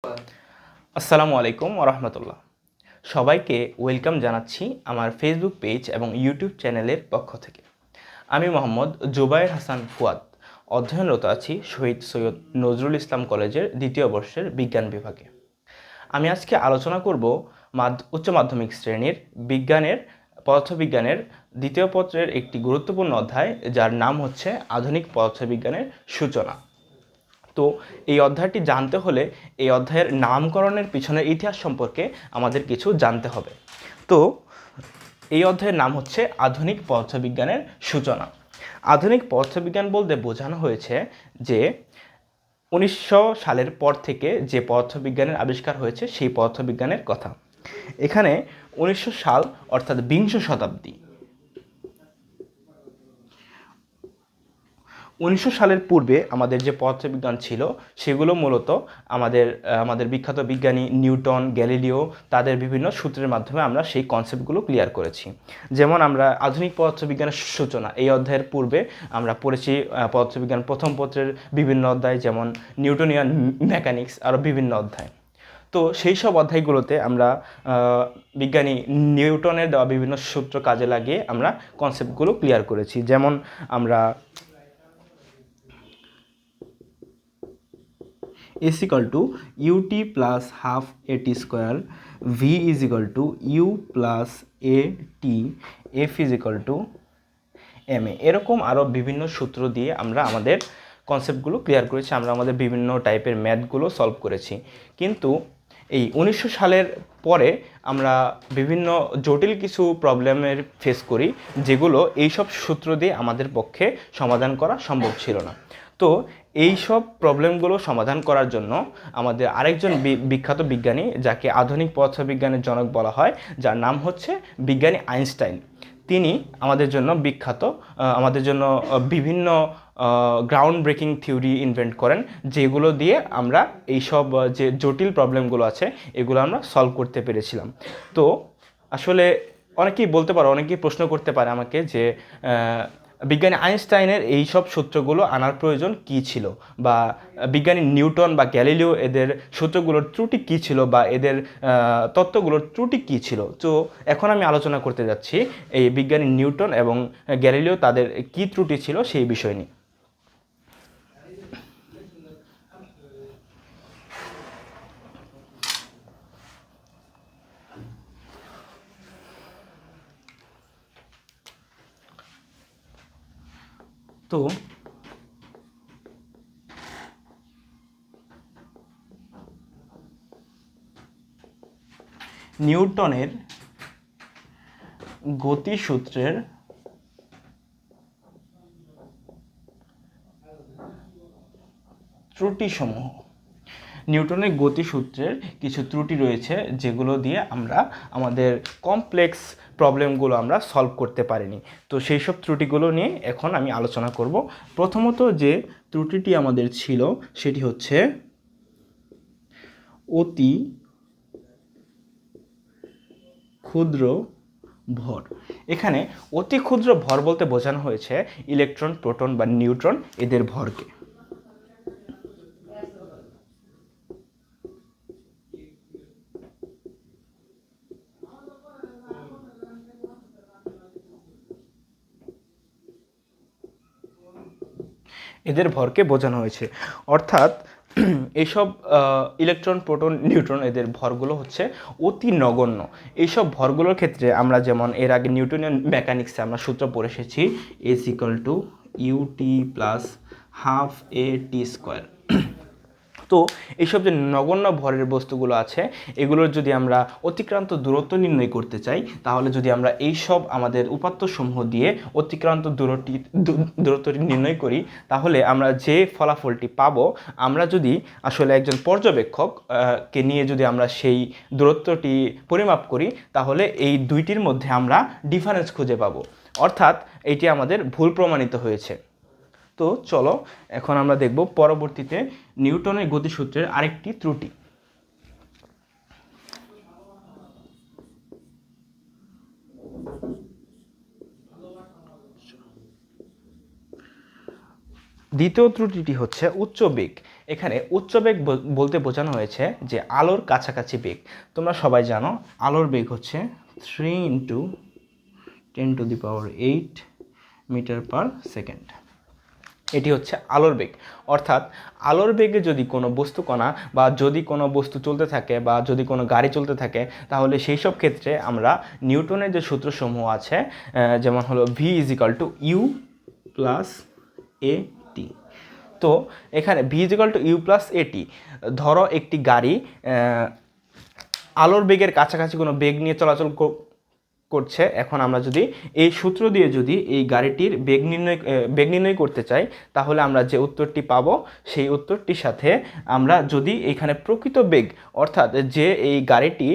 আসসালামু আলাইকুম ওরহমতুল্লাহ। সবাইকে ওয়েলকাম জানাচ্ছি আমার ফেসবুক পেজ এবং ইউটিউব চ্যানেলের পক্ষ থেকে। আমি মোহাম্মদ জুবায়ের হাসান ফুয়াদ, অধ্যয়নরত আছি শহীদ সৈয়দ নজরুল ইসলাম কলেজের দ্বিতীয় বর্ষের বিজ্ঞান বিভাগে। আমি আজকে আলোচনা করব উচ্চ মাধ্যমিক শ্রেণীর পদার্থবিজ্ঞানের দ্বিতীয় পত্রের একটি গুরুত্বপূর্ণ অধ্যায়, যার নাম হচ্ছে আধুনিক পদার্থবিজ্ঞানের সূচনা। তো এই অধ্যায়টি জানতে হলে এই অধ্যায়ের নামকরণের পিছনের ইতিহাস সম্পর্কে আমাদের কিছু জানতে হবে। তো এই অধ্যায়ের নাম হচ্ছে আধুনিক পদার্থবিজ্ঞানের সূচনা। আধুনিক পদার্থবিজ্ঞান বলতে বোঝানো হয়েছে যে 1900 সালের পর থেকে যে পদার্থবিজ্ঞানের আবিষ্কার হয়েছে সেই পদার্থবিজ্ঞানের কথা। এখানে 1900 সাল অর্থাৎ বিংশ শতাব্দী, 1900 সালের পূর্বে আমাদের যে পদার্থবিজ্ঞান ছিল সেগুলো মূলত আমাদের বিখ্যাত বিজ্ঞানী নিউটন, গ্যালিলিও তাদের বিভিন্ন সূত্রের মাধ্যমে আমরা সেই কনসেপ্টগুলো ক্লিয়ার করেছি। যেমন আমরা আধুনিক পদার্থবিজ্ঞানের সূচনা এই অধ্যায়ের পূর্বে আমরা পড়েছি পদার্থবিজ্ঞান প্রথম পত্রের বিভিন্ন অধ্যায়, যেমন নিউটনিয়ান মেকানিক্স, আরও বিভিন্ন অধ্যায়। তো সেই সব অধ্যায়গুলোতে আমরা বিজ্ঞানী নিউটনের দেওয়া বিভিন্ন সূত্র কাজে লাগিয়ে আমরা কনসেপ্টগুলো ক্লিয়ার করেছি। যেমন আমরা S equal to ut plus half at square, v is equal to u plus at, f is equal to ma, এরকম আরও বিভিন্ন সূত্র দিয়ে আমরা আমাদের কনসেপ্টগুলো ক্লিয়ার করেছি। আমরা আমাদের বিভিন্ন টাইপের ম্যাথগুলো সলভ করেছি। কিন্তু এই 1900 সালের পরে আমরা বিভিন্ন জটিল কিছু প্রবলেমের ফেস করি, যেগুলো এইসব সূত্র দিয়ে আমাদের পক্ষে সমাধান করা সম্ভব ছিল না। তো এই সব প্রবলেমগুলো সমাধান করার জন্য আমাদের আরেকজন বিখ্যাত বিজ্ঞানী, যাকে আধুনিক পদার্থবিজ্ঞানের জনক বলা হয়, যার নাম হচ্ছে বিজ্ঞানী আইনস্টাইন। তিনি আমাদের জন্য বিখ্যাত, আমাদের জন্য বিভিন্ন গ্রাউন্ড ব্রেকিং থিওরি ইনভেন্ট করেন, যেগুলো দিয়ে আমরা এইসব যে জটিল প্রবলেমগুলো আছে এগুলো আমরা সলভ করতে পেরেছিলাম। তো আসলে অনেকেই বলতে পারে, অনেকেই প্রশ্ন করতে পারে আমাকে যে বিজ্ঞানী আইনস্টাইনের এই সব সূত্রগুলো আনার প্রয়োজন কী ছিল, বা বিজ্ঞানী নিউটন বা গ্যালিলিও এদের সূত্রগুলোর ত্রুটি কী ছিল, বা এদের তত্ত্বগুলোর ত্রুটি কী ছিল। তো এখন আমি আলোচনা করতে যাচ্ছি এই বিজ্ঞানী নিউটন এবং গ্যালিলিও তাদের কী ত্রুটি ছিল সেই বিষয় নিয়ে। তো নিউটনের গতিসূত্রের ত্রুটিসমূহ, নিউটনের গতিসূত্রের কিছু ত্রুটি রয়েছে যেগুলো দিয়ে আমরা আমাদের কমপ্লেক্স প্রবলেমগুলো আমরা সলভ করতে পারিনি। তো সেই সব ত্রুটিগুলো নিয়ে এখন আমি আলোচনা করব। প্রথমত যে ত্রুটিটি আমাদের ছিল সেটি হচ্ছে অতি ক্ষুদ্র ভর। এখানে অতি ক্ষুদ্র ভর বলতে বোঝানো হয়েছে ইলেকট্রন, প্রোটন বা নিউট্রন এদের ভরকে। এদের ভরকে বোঝানো হয়েছে, অর্থাৎ এইসব ইলেকট্রন, প্রোটন, নিউট্রন এদের ভরগুলো হচ্ছে অতি নগণ্য। এইসব ভরগুলোর ক্ষেত্রে আমরা যেমন এর আগে নিউটনিয়ান মেকানিক্সে আমরা সূত্র পড়ে এসেছি, s equal to u t plus half a t square. তো এইসব যে নগণ্য ভরের বস্তুগুলো আছে এগুলোর যদি আমরা অতিক্রান্ত দূরত্ব নির্ণয় করতে চাই, তাহলে যদি আমরা এইসব আমাদের উপাত্তসমূহ দিয়ে অতিক্রান্ত দূরত্বটি নির্ণয় করি, তাহলে আমরা যে ফলাফলটি পাবো, আমরা যদি আসলে একজন পর্যবেক্ষক কে নিয়ে যদি আমরা সেই দূরত্বটি পরিমাপ করি, তাহলে এই দুইটির মধ্যে আমরা ডিফারেন্স খুঁজে পাবো, অর্থাৎ এটি আমাদের ভুল প্রমাণিত হয়েছে। তো চলো এখন আমরা দেখব পরবর্তীতে নিউটনের গতিসূত্রের আরেকটি ত্রুটি। দ্বিতীয় ত্রুটিটি হচ্ছে উচ্চ বেগ। এখানে উচ্চ বেগ বলতে বোঝানো হয়েছে যে আলোর কাছাকাছি বেগ। তোমরা সবাই জানো আলোর বেগ হচ্ছে 3 × 10⁸ মিটার পার সেকেন্ড। এটি হচ্ছে আলোর বেগ। অর্থাৎ আলোর বেগে যদি কোনো বস্তুকণা বা যদি কোনো বস্তু চলতে থাকে বা যদি কোনো গাড়ি চলতে থাকে, তাহলে সেই সব ক্ষেত্রে আমরা নিউটনের যে সূত্রসমূহ আছে, যেমন হলো v = u + at। তো এখানে v = u + at, ধরো একটি গাড়ি আলোর বেগের কাছাকাছি কোনো বেগ নিয়ে চলাচল করছে। এখন আমরা যদি এই সূত্র দিয়ে যদি এই গাড়িটির বেগ নির্ণয় করতে চাই, তাহলে আমরা যে উত্তরটি পাবো সেই উত্তরটির সাথে আমরা যদি এখানে প্রকৃত বেগ, অর্থাৎ যে এই গাড়িটি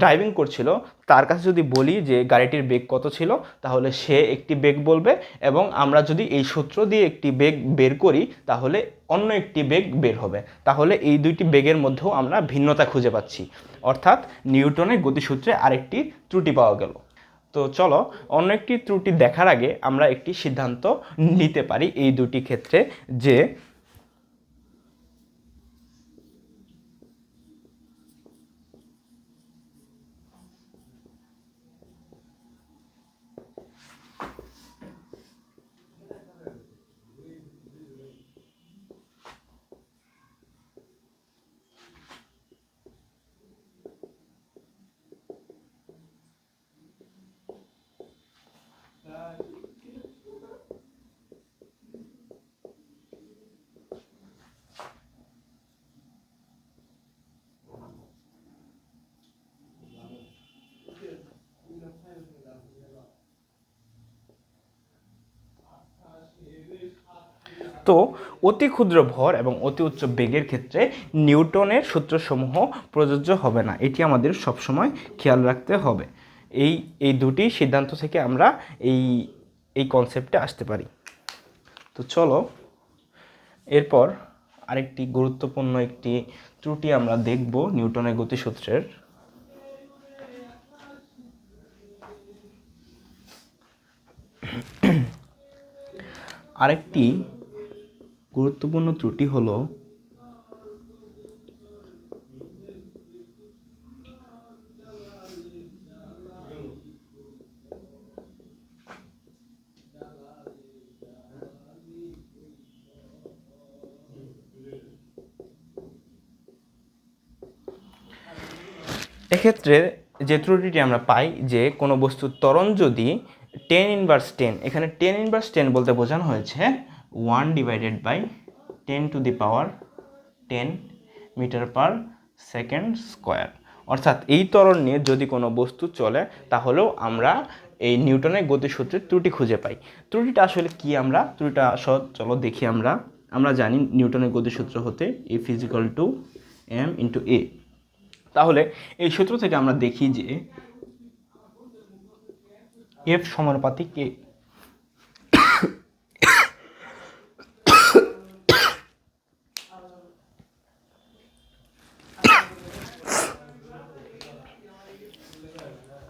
ড্রাইভিং করছিল তার কাছে যদি বলি যে গাড়িটির বেগ কত ছিল, তাহলে সে একটি বেগ বলবে, এবং আমরা যদি এই সূত্র দিয়ে একটি বেগ বের করি তাহলে অন্য একটি বেগ বের হবে। তাহলে এই দুইটি বেগের মধ্যেও আমরা ভিন্নতা খুঁজে পাচ্ছি, অর্থাৎ নিউটনের গতিসূত্রে আরেকটি ত্রুটি পাওয়া গেল। তো চলো অন্য একটি ত্রুটি দেখার আগে আমরা একটি সিদ্ধান্ত নিতে পারি এই দুটি ক্ষেত্রে, যে তো অতি ক্ষুদ্র ভর এবং অতি উচ্চ বেগের ক্ষেত্রে নিউটনের সূত্রসমূহ প্রযোজ্য হবে না। এটি আমাদের সবসময় খেয়াল রাখতে হবে। এই দুটি সিদ্ধান্ত থেকে আমরা এই কনসেপ্টে আসতে পারি। তো চলো এরপর আরেকটি গুরুত্বপূর্ণ একটি ত্রুটি আমরা দেখব নিউটনের গতিসূত্রের। আরেকটি গুরুত্বপূর্ণ ত্রুটি হলো এক্ষেত্রে যে ত্রুটিটি আমরা পাই যে কোনো বস্তুর ত্বরণ যদি 10⁻10, এখানে 10⁻10 বলতে বোঝানো হয়েছে 1/10⁻10⁻10 মিটার পার সেকেন্ড স্কোয়ার। অর্থাৎ এই ত্বরণ নিয়ে যদি কোনো বস্তু চলে, তাহলেও আমরা এই নিউটনের গতিসূত্রের ত্রুটি খুঁজে পাই। ত্রুটিটা আসলে কি, আমরা ত্রুটিটা চলো দেখি। আমরা জানি নিউটনের গতিসূত্র হতে F = m × a। তাহলে এই সূত্র থেকে আমরা দেখি যে F সমানুপাতিক a।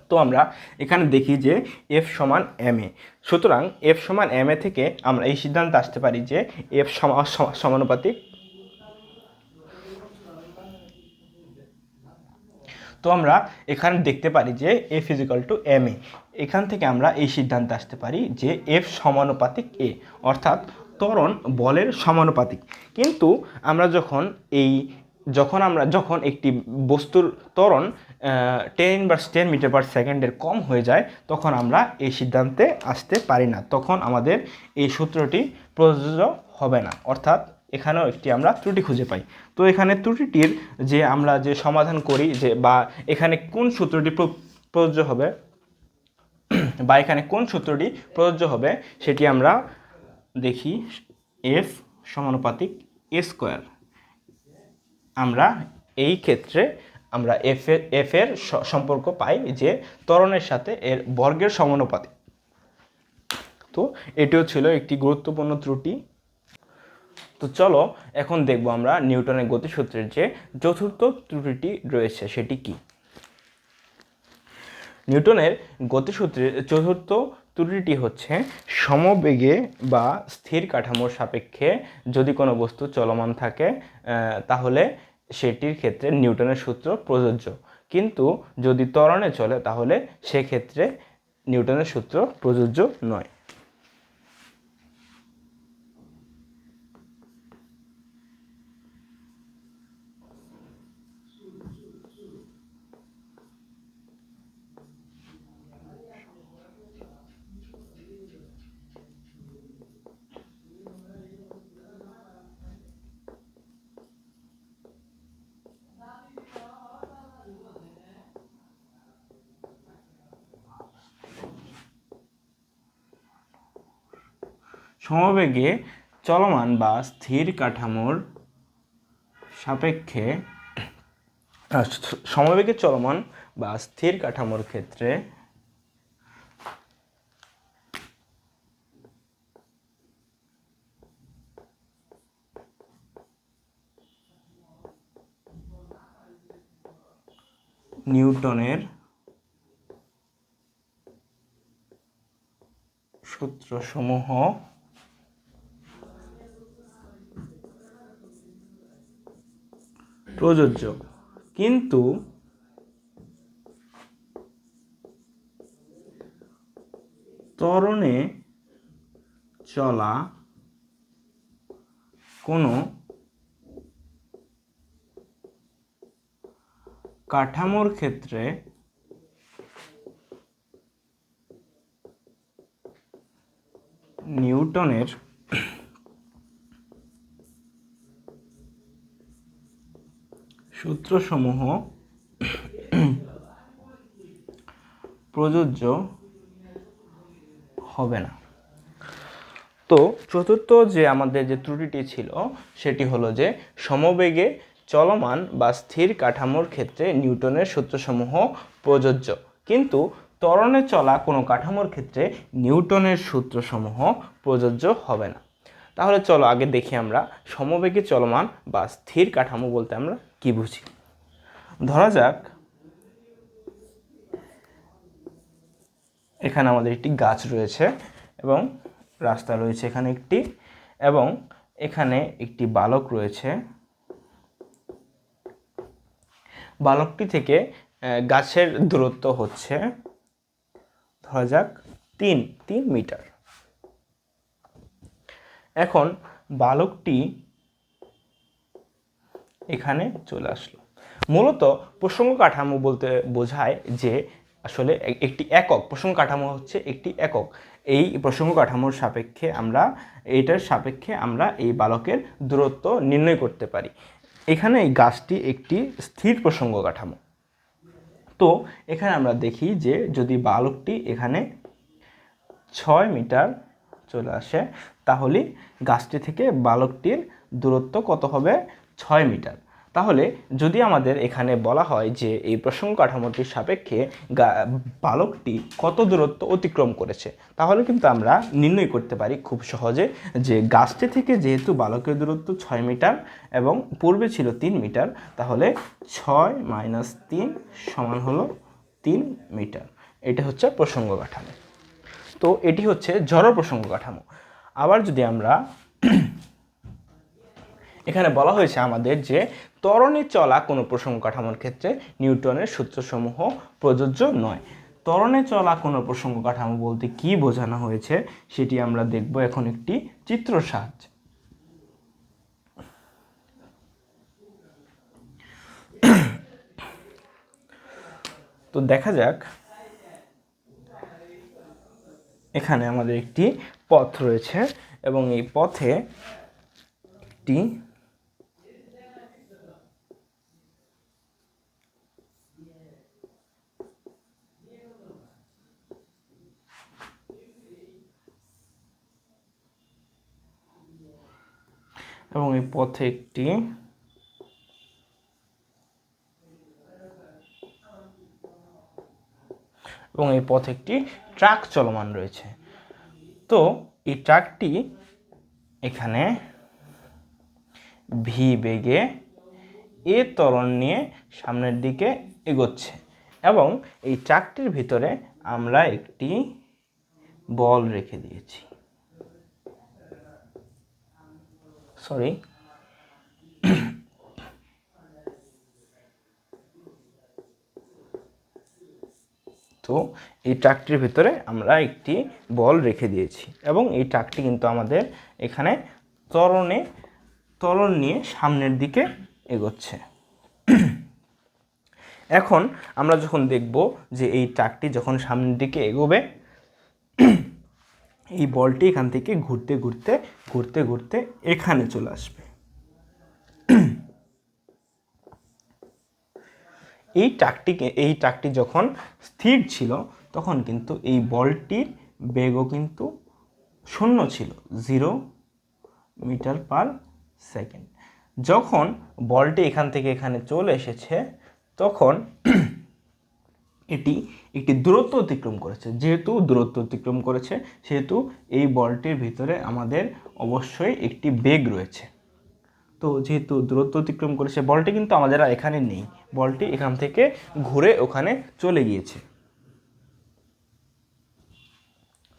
তো আমরা এখানে দেখি যে F = ma। সুতরাং F = ma থেকে আমরা এই সিদ্ধান্তে আসতে পারি যে F সমানুপাতিক। তো আমরা এখানে দেখতে পারি যে F = ma। এখান থেকে আমরা এই সিদ্ধান্তে আসতে পারি যে F সমানুপাতিক a, অর্থাৎ ত্বরণ বলের সমানুপাতিক। কিন্তু আমরা যখন একটি বস্তুর ত্বরণ 10⁻10 মিটার পার সেকেন্ডের কম হয়ে যায়, তখন আমরা এই সিদ্ধান্তে আসতে পারি না, তখন আমাদের এই সূত্রটি প্রযোজ্য হবে না। অর্থাৎ এখানেও একটি আমরা ত্রুটি খুঁজে পাই। তো এখানে ত্রুটিটির যে আমরা যে সমাধান করি, যে বা এখানে কোন সূত্রটি প্রযোজ্য হবে বা এখানে কোন সূত্রটি প্রযোজ্য হবে সেটি আমরা দেখি। F সমানুপাতিক a²। আমরা এই ক্ষেত্রে আমরা F এর সম্পর্ক পাই যে ত্বরণের সাথে এর বর্গের সমানুপাতিক। তো এটিও ছিল একটি গুরুত্বপূর্ণ ত্রুটি। তো চলো এখন দেখব আমরা নিউটনের গতিসূত্রের যে চতুর্থ ত্রুটিটি রয়েছে সেটি কি। নিউটনের গতিসূত্রের চতুর্থ ত্রুটিটি হচ্ছে সমবেগে বা স্থির কাঠামোর সাপেক্ষে যদি কোনো বস্তু চলমান থাকে তাহলে সেটির ক্ষেত্রে নিউটনের সূত্র প্রযোজ্য, কিন্তু যদি ত্বরণে চলে তাহলে সেক্ষেত্রে নিউটনের সূত্র প্রযোজ্য নয়। সমবেগে চলমান বা স্থির কাঠামোর সাপেক্ষে সমবেগে চলমান বা স্থির কাঠামোর ক্ষেত্রে নিউটনের সূত্রসমূহ প্রযোজ্য, কিন্তু ত্বরণে চলা কোনো কাঠামোর ক্ষেত্রে নিউটনের সূত্রসমূহ প্রযোজ্য হবে না। তো চতুর্থ যে আমাদের যে ত্রুটিটি ছিল সেটি হলো যে সমবেগে চলমান বা স্থির কাঠামোর ক্ষেত্রে নিউটনের সূত্রসমূহ প্রযোজ্য, কিন্তু ত্বরণে চলা কোনো কাঠামোর ক্ষেত্রে নিউটনের সূত্রসমূহ প্রযোজ্য হবে না। তাহলে চলো আগে দেখি আমরা সমবেগে চলমান বা স্থির কাঠামো বলতে আমরা কি বুঝি। ধরা যাক এখানে আমাদের একটি গাছ রয়েছে এবং রাস্তা রয়েছে এখানে একটি, এবং এখানে একটি বালক রয়েছে। বালকটি থেকে গাছের দূরত্ব হচ্ছে ধরা যাক 3 মিটার। এখন বালকটি এখানে চলে আসলো। মূলত প্রসঙ্গ কাঠামো বলতে বোঝায় যে আসলে একটি একক, প্রসঙ্গ কাঠামো হচ্ছে একটি একক। এই প্রসঙ্গ কাঠামোর সাপেক্ষে এইটার সাপেক্ষে আমরা এই বালকের দূরত্ব নির্ণয় করতে পারি। এখানে এই গাছটি একটি স্থির প্রসঙ্গ কাঠামো। তো এখানে আমরা দেখি যে যদি বালকটি এখানে 6 মিটার চলে আসে তাহলে গাছটি থেকে বালকটির দূরত্ব কত হবে? 6 মিটার। তাহলে যদি আমাদের এখানে বলা হয় যে এই প্রসঙ্গ কাঠামোটির সাপেক্ষে বালকটি কত দূরত্ব অতিক্রম করেছে, তাহলে কিন্তু আমরা নির্ণয় করতে পারি খুব সহজে যে গাছটি থেকে যেহেতু বালকের দূরত্ব 6 মিটার এবং পূর্বে ছিল 3 মিটার, তাহলে 6 - 3 সমান হলো 3 মিটার। এটা হচ্ছে প্রসঙ্গ কাঠামো। তো এটি হচ্ছে জড় প্রসঙ্গ কাঠামো। আবার যদি আমরা এখানে বলা হয়েছে আমাদের যে ত্বরণে চলা কোনো প্রসঙ্গ কাঠামোর ক্ষেত্রে নিউটনের সূত্রসমূহ প্রযোজ্য নয়। ত্বরণে চলা কোনো প্রসঙ্গ কাঠামো বলতে কি বোঝানো হয়েছে সেটি আমরা দেখব এখন একটি চিত্র সাহায্যে। তো দেখা যাক এখানে আমাদের একটি পথ রয়েছে এবং এই পথে একটি ট্রাক চলমান রয়েছে। তো এই ট্রাকটি এখানে ভি বেগে এ ত্বরণ নিয়ে সামনের দিকে এগোচ্ছে এবং এই ট্রাকটির ভিতরে আমরা একটি বল রেখে দিয়েছি, সরি। তো এই ট্রাকটির ভিতরে আমরা একটি বল রেখে দিয়েছি এবং এই ট্রাকটি কিন্তু আমাদের এখানে ত্বরণ নিয়ে সামনের দিকে এগোচ্ছে। এখন আমরা যখন দেখব যে এই ট্রাকটি যখন সামনের দিকে এগোবে, এই বলটি এখান থেকে ঘুরতে ঘুরতে ঘুরতে ঘুরতে এখানে চলে আসবে। এই ট্রাকটি যখন স্থির ছিল তখন কিন্তু এই বলটির বেগও কিন্তু শূন্য ছিল, 0 মিটার পার সেকেন্ড। যখন বলটি এখান থেকে এখানে চলে এসেছে তখন এটি একটি দূরত্ব অতিক্রম করেছে। যেহেতু দূরত্ব অতিক্রম করেছে সেহেতু এই বলটির ভিতরে আমাদের অবশ্যই একটি বেগ রয়েছে। তো যেহেতু দূরত্ব অতিক্রম করেছে, বলটি কিন্তু আমাদের আর এখানে নেই, বলটি এখান থেকে ঘুরে ওখানে চলে গিয়েছে।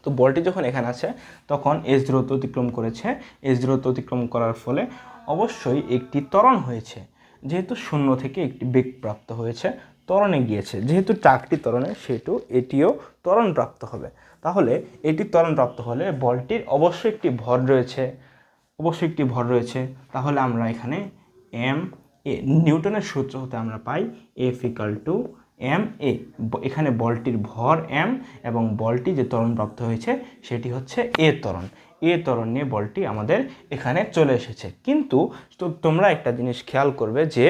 তো বলটি যখন এখানে আছে তখন এস দূরত্ব অতিক্রম করেছে, এস দূরত্ব অতিক্রম করার ফলে অবশ্যই একটি ত্বরণ হয়েছে। যেহেতু শূন্য থেকে একটি বেগ প্রাপ্ত হয়েছে, ত্বরণে গিয়েছে। যেহেতু ট্রাকটি ত্বরণে সেহেতু এটিও ত্বরণ প্রাপ্ত হবে। তাহলে এটি ত্বরণ প্রাপ্ত হলে বলটির অবশ্যই একটি ভর রয়েছে, তাহলে আমরা এখানে এম এ নিউটনের সূত্র হতে আমরা পাই F equal to M A. এখানে বলটির ভর এম এবং বলটি যে ত্বরণ প্রাপ্ত হয়েছে সেটি হচ্ছে এ ত্বরণ নিয়ে বলটি আমাদের এখানে চলে এসেছে। কিন্তু তোমরা একটা জিনিস খেয়াল করবে যে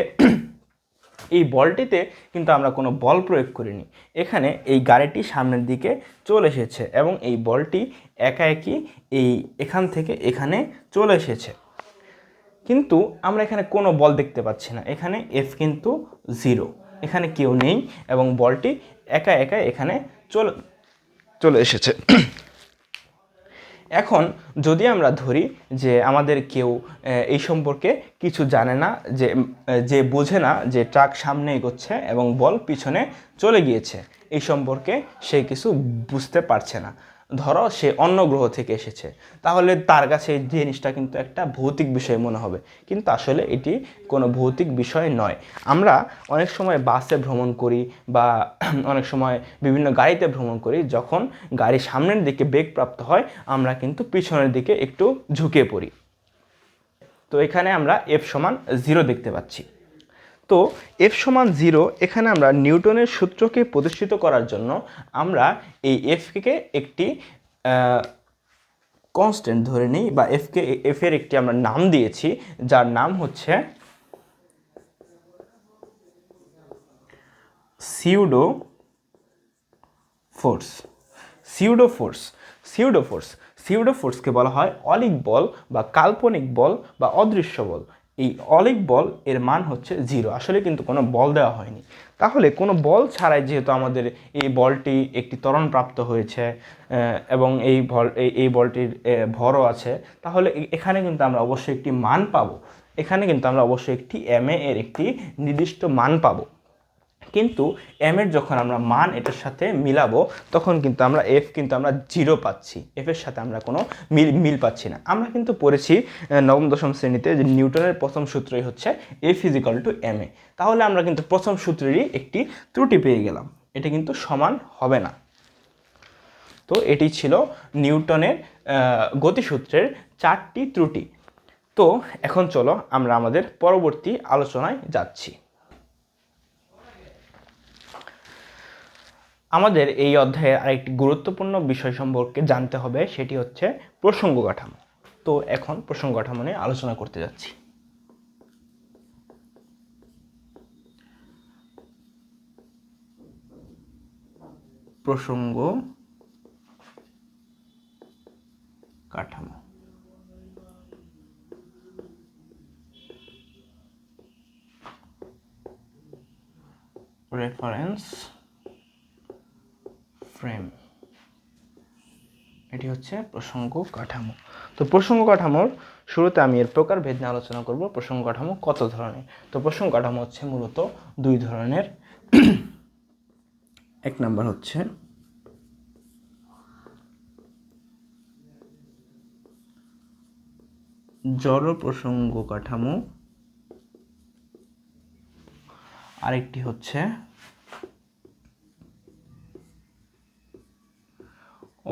এই বলটিতে কিন্তু আমরা কোনো বল প্রয়োগ করিনি। এখানে এই গাড়িটি সামনের দিকে চলে এসেছে এবং এই বলটি একাএকি এখান থেকে এখানে চলে এসেছে, কিন্তু আমরা এখানে কোনো বল দেখতে পাচ্ছি না। এখানে এফ কিন্তু 0, এখানে কেউ নেই এবং বলটি একা একা এখানে চলে এসেছে। এখন যদি আমরা ধরি যে আমাদের কেউ এই সম্পর্কে কিছু জানে না, যে বোঝে না যে ট্রাক সামনে এগোচ্ছে এবং বল পিছনে চলে গিয়েছে, এই সম্পর্কে সে কিছু বুঝতে পারছে না, ধরো সে অন্য গ্রহ থেকে এসেছে, তাহলে তার কাছে এই জিনিসটা কিন্তু একটা ভৌতিক বিষয় মনে হবে, কিন্তু আসলে এটি কোনো ভৌতিক বিষয় নয়। আমরা অনেক সময় বাসে ভ্রমণ করি বা অনেক সময় বিভিন্ন গাড়িতে ভ্রমণ করি, যখন গাড়ি সামনের দিকে বেগ প্রাপ্ত হয় আমরা কিন্তু পিছনের দিকে একটু ঝুঁকে পড়ি। তো এখানে আমরা এফ সমান 0 দেখতে পাচ্ছি। তো এফ সমান 0 এখানে আমরা নিউটনের সূত্রকে প্রতিষ্ঠিত করার জন্য আমরা এই এফকে একটি কনস্ট্যান্ট ধরে নিই, বা এফের একটি আমরা নাম দিয়েছি যার নাম হচ্ছে সিউডো ফোর্সকে বলা হয় অলিক বল বা কাল্পনিক বল বা অদৃশ্য বল। এই অলিক বল এর মান হচ্ছে 0, আসলে কিন্তু কোনো বল দেওয়া হয়নি। তাহলে কোনো বল ছাড়াই যেহেতু আমাদের এই বলটি একটি ত্বরণ প্রাপ্ত হয়েছে এবং এই বলটির ভরও আছে, তাহলে এখানে কিন্তু আমরা অবশ্যই একটি মান পাবো। এখানে কিন্তু আমরা অবশ্যই একটি এমএ এর একটি নির্দিষ্ট মান পাবো। কিন্তু এম এর যখন আমরা মান এটার সাথে মিলাবো তখন কিন্তু আমরা এফ কিন্তু আমরা 0 পাচ্ছি, এফের সাথে আমরা কোনো মিল পাচ্ছি না। আমরা কিন্তু পড়েছি নবম দশম শ্রেণীতে যে নিউটনের প্রথম সূত্রই হচ্ছে F is equal two M A. তাহলে আমরা কিন্তু প্রথম সূত্রেরই একটি ত্রুটি পেয়ে গেলাম, এটা কিন্তু সমান হবে না। তো এটি ছিল নিউটনের গতিসূত্রের 4টি ত্রুটি। তো এখন চলো আমরা আমাদের পরবর্তী আলোচনায় যাচ্ছি। আমাদের এই অধ্যায়ে আরেকটি গুরুত্বপূর্ণ বিষয় সম্পর্কে জানতে হবে, সেটি হচ্ছে প্রসঙ্গ কাঠামো। তো এখন প্রসঙ্গ কাঠামো নিয়ে আলোচনা করতে যাচ্ছি। প্রসঙ্গ কাঠামো রেফারেন্স ফ্রেম, এটি হচ্ছে প্রসঙ্গ কাঠামো। তো প্রসঙ্গ কাঠামোর শুরুতে আমি এর প্রকারভেদ নিয়ে আলোচনা করব। প্রসঙ্গ কাঠামো কত ধরনের? তো প্রসঙ্গ কাঠামো হচ্ছে মূলত 2 ধরনের। এক নাম্বার হচ্ছে জড় প্রসঙ্গ কাঠামো, আরেকটি হচ্ছে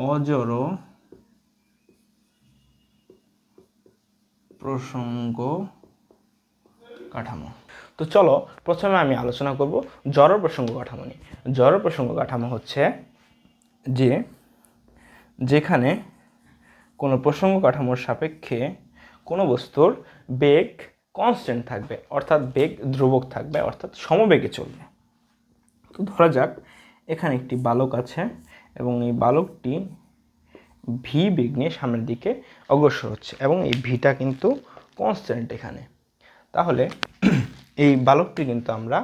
অজড় প্রসঙ্গ কাঠামো। তো চলো প্রথমে আমি আলোচনা করব জড় প্রসঙ্গ কাঠামো নিয়ে। জড় প্রসঙ্গ কাঠামো হচ্ছে যে যেখানে কোনো প্রসঙ্গ কাঠামোর সাপেক্ষে কোনো বস্তুর বেগ কনস্ট্যান্ট থাকবে, অর্থাৎ বেগ ধ্রুবক থাকবে, অর্থাৎ সমবেগে চলবে। তো ধরা যাক এখানে একটি বালক আছে এবং এই বালকটি ভি বেগ নিয়ে সামনের দিকে অগ্রসর হচ্ছে এবং এই ভিটা কিন্তু কনস্ট্যান্ট এখানে। তাহলে এই বালকটি কিন্তু আমরা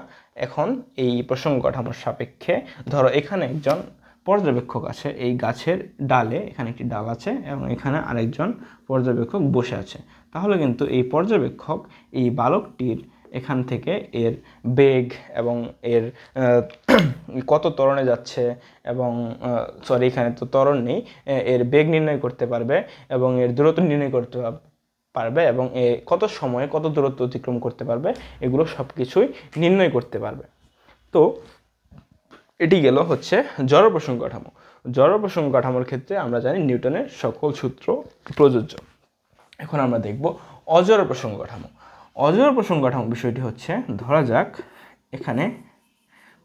এখন এই প্রসঙ্গ কাঠামোর সাপেক্ষে, ধরো এখানে একজন পর্যবেক্ষক আছে, এই গাছের ডালে এখানে একটি ডাল আছে এবং এখানে আরেকজন পর্যবেক্ষক বসে আছে। তাহলে কিন্তু এই পর্যবেক্ষক এই বালকটির এখান থেকে এর বেগ এবং এর কত ত্বরণে যাচ্ছে এবং সরি এখানে তো ত্বরণ নেই, এর বেগ নির্ণয় করতে পারবে এবং এর দূরত্ব নির্ণয় করতে পারবে এবং কত সময়ে কত দূরত্ব অতিক্রম করতে পারবে, এগুলো সব কিছুই নির্ণয় করতে পারবে। তো এটি গেল হচ্ছে জড় প্রসঙ্গ কাঠামো। জড় প্রসঙ্গ কাঠামোর ক্ষেত্রে আমরা জানি নিউটনের সকল সূত্র প্রযোজ্য। এখন আমরা দেখব অজড় প্রসঙ্গ কাঠামো। অজড় প্রসঙ্গ কাঠামো বিষয়টি হচ্ছে, ধরা যাক এখানে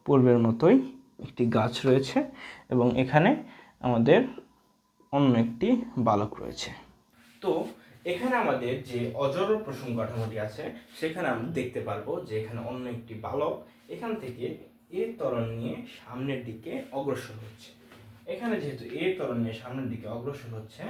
পূর্বের মতোই একটি গাছ রয়েছে এবং এখানে আমাদের অন্য একটি বালক রয়েছে। তো এখানে আমাদের যে অজড় প্রসঙ্গ কাঠামোটি আছে সেখানে আমরা দেখতে পারবো যে এখানে অন্য একটি বালক এখান থেকে এ ত্বরণ নিয়ে সামনের দিকে অগ্রসর হচ্ছে। এখানে যেহেতু এ ত্বরণ নিয়ে সামনের দিকে অগ্রসর হচ্ছে,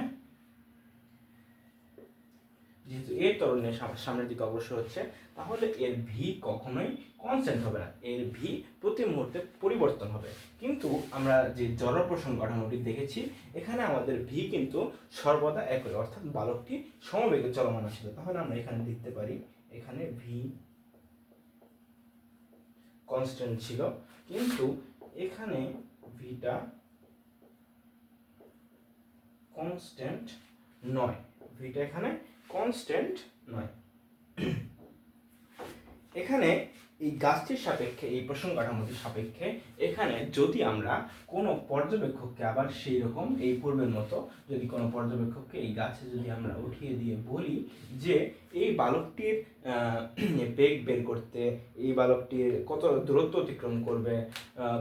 যেহেতু এ ত্বরণ নিয়ে সামনের দিকে অগ্রসর হচ্ছে, তাহলে এর ভি কখনোই কনস্ট্যান্ট হবে না, এর ভি প্রতি মুহূর্তে পরিবর্তন হবে। কিন্তু আমরা যে জড় প্রসঙ্গ কাঠামোটি দেখেছি এখানে আমাদের ভি কিন্তু সর্বদা একই, অর্থাৎ বালকটি সমবেগে চলমান ছিল। তাহলে আমরা এখানে লিখতে পারি এখানে ভি কনস্ট্যান্ট ছিল, কিন্তু এখানে ভিটা কনস্ট্যান্ট নয়, ভিটা এখানে কনস্ট্যান্ট নয়। এখানে এই গাছটির সাপেক্ষে, এই প্রসঙ্গ কাঠামোটির সাপেক্ষে এখানে যদি আমরা কোনো পর্যবেক্ষককে আবার সেই রকম এই পূর্বের মতো যদি কোনো পর্যবেক্ষককে এই গাছে যদি আমরা উঠিয়ে দিয়ে বলি যে এই বালকটির বেগ বের করতে, এই বালকটির কত দূরত্ব অতিক্রম করবে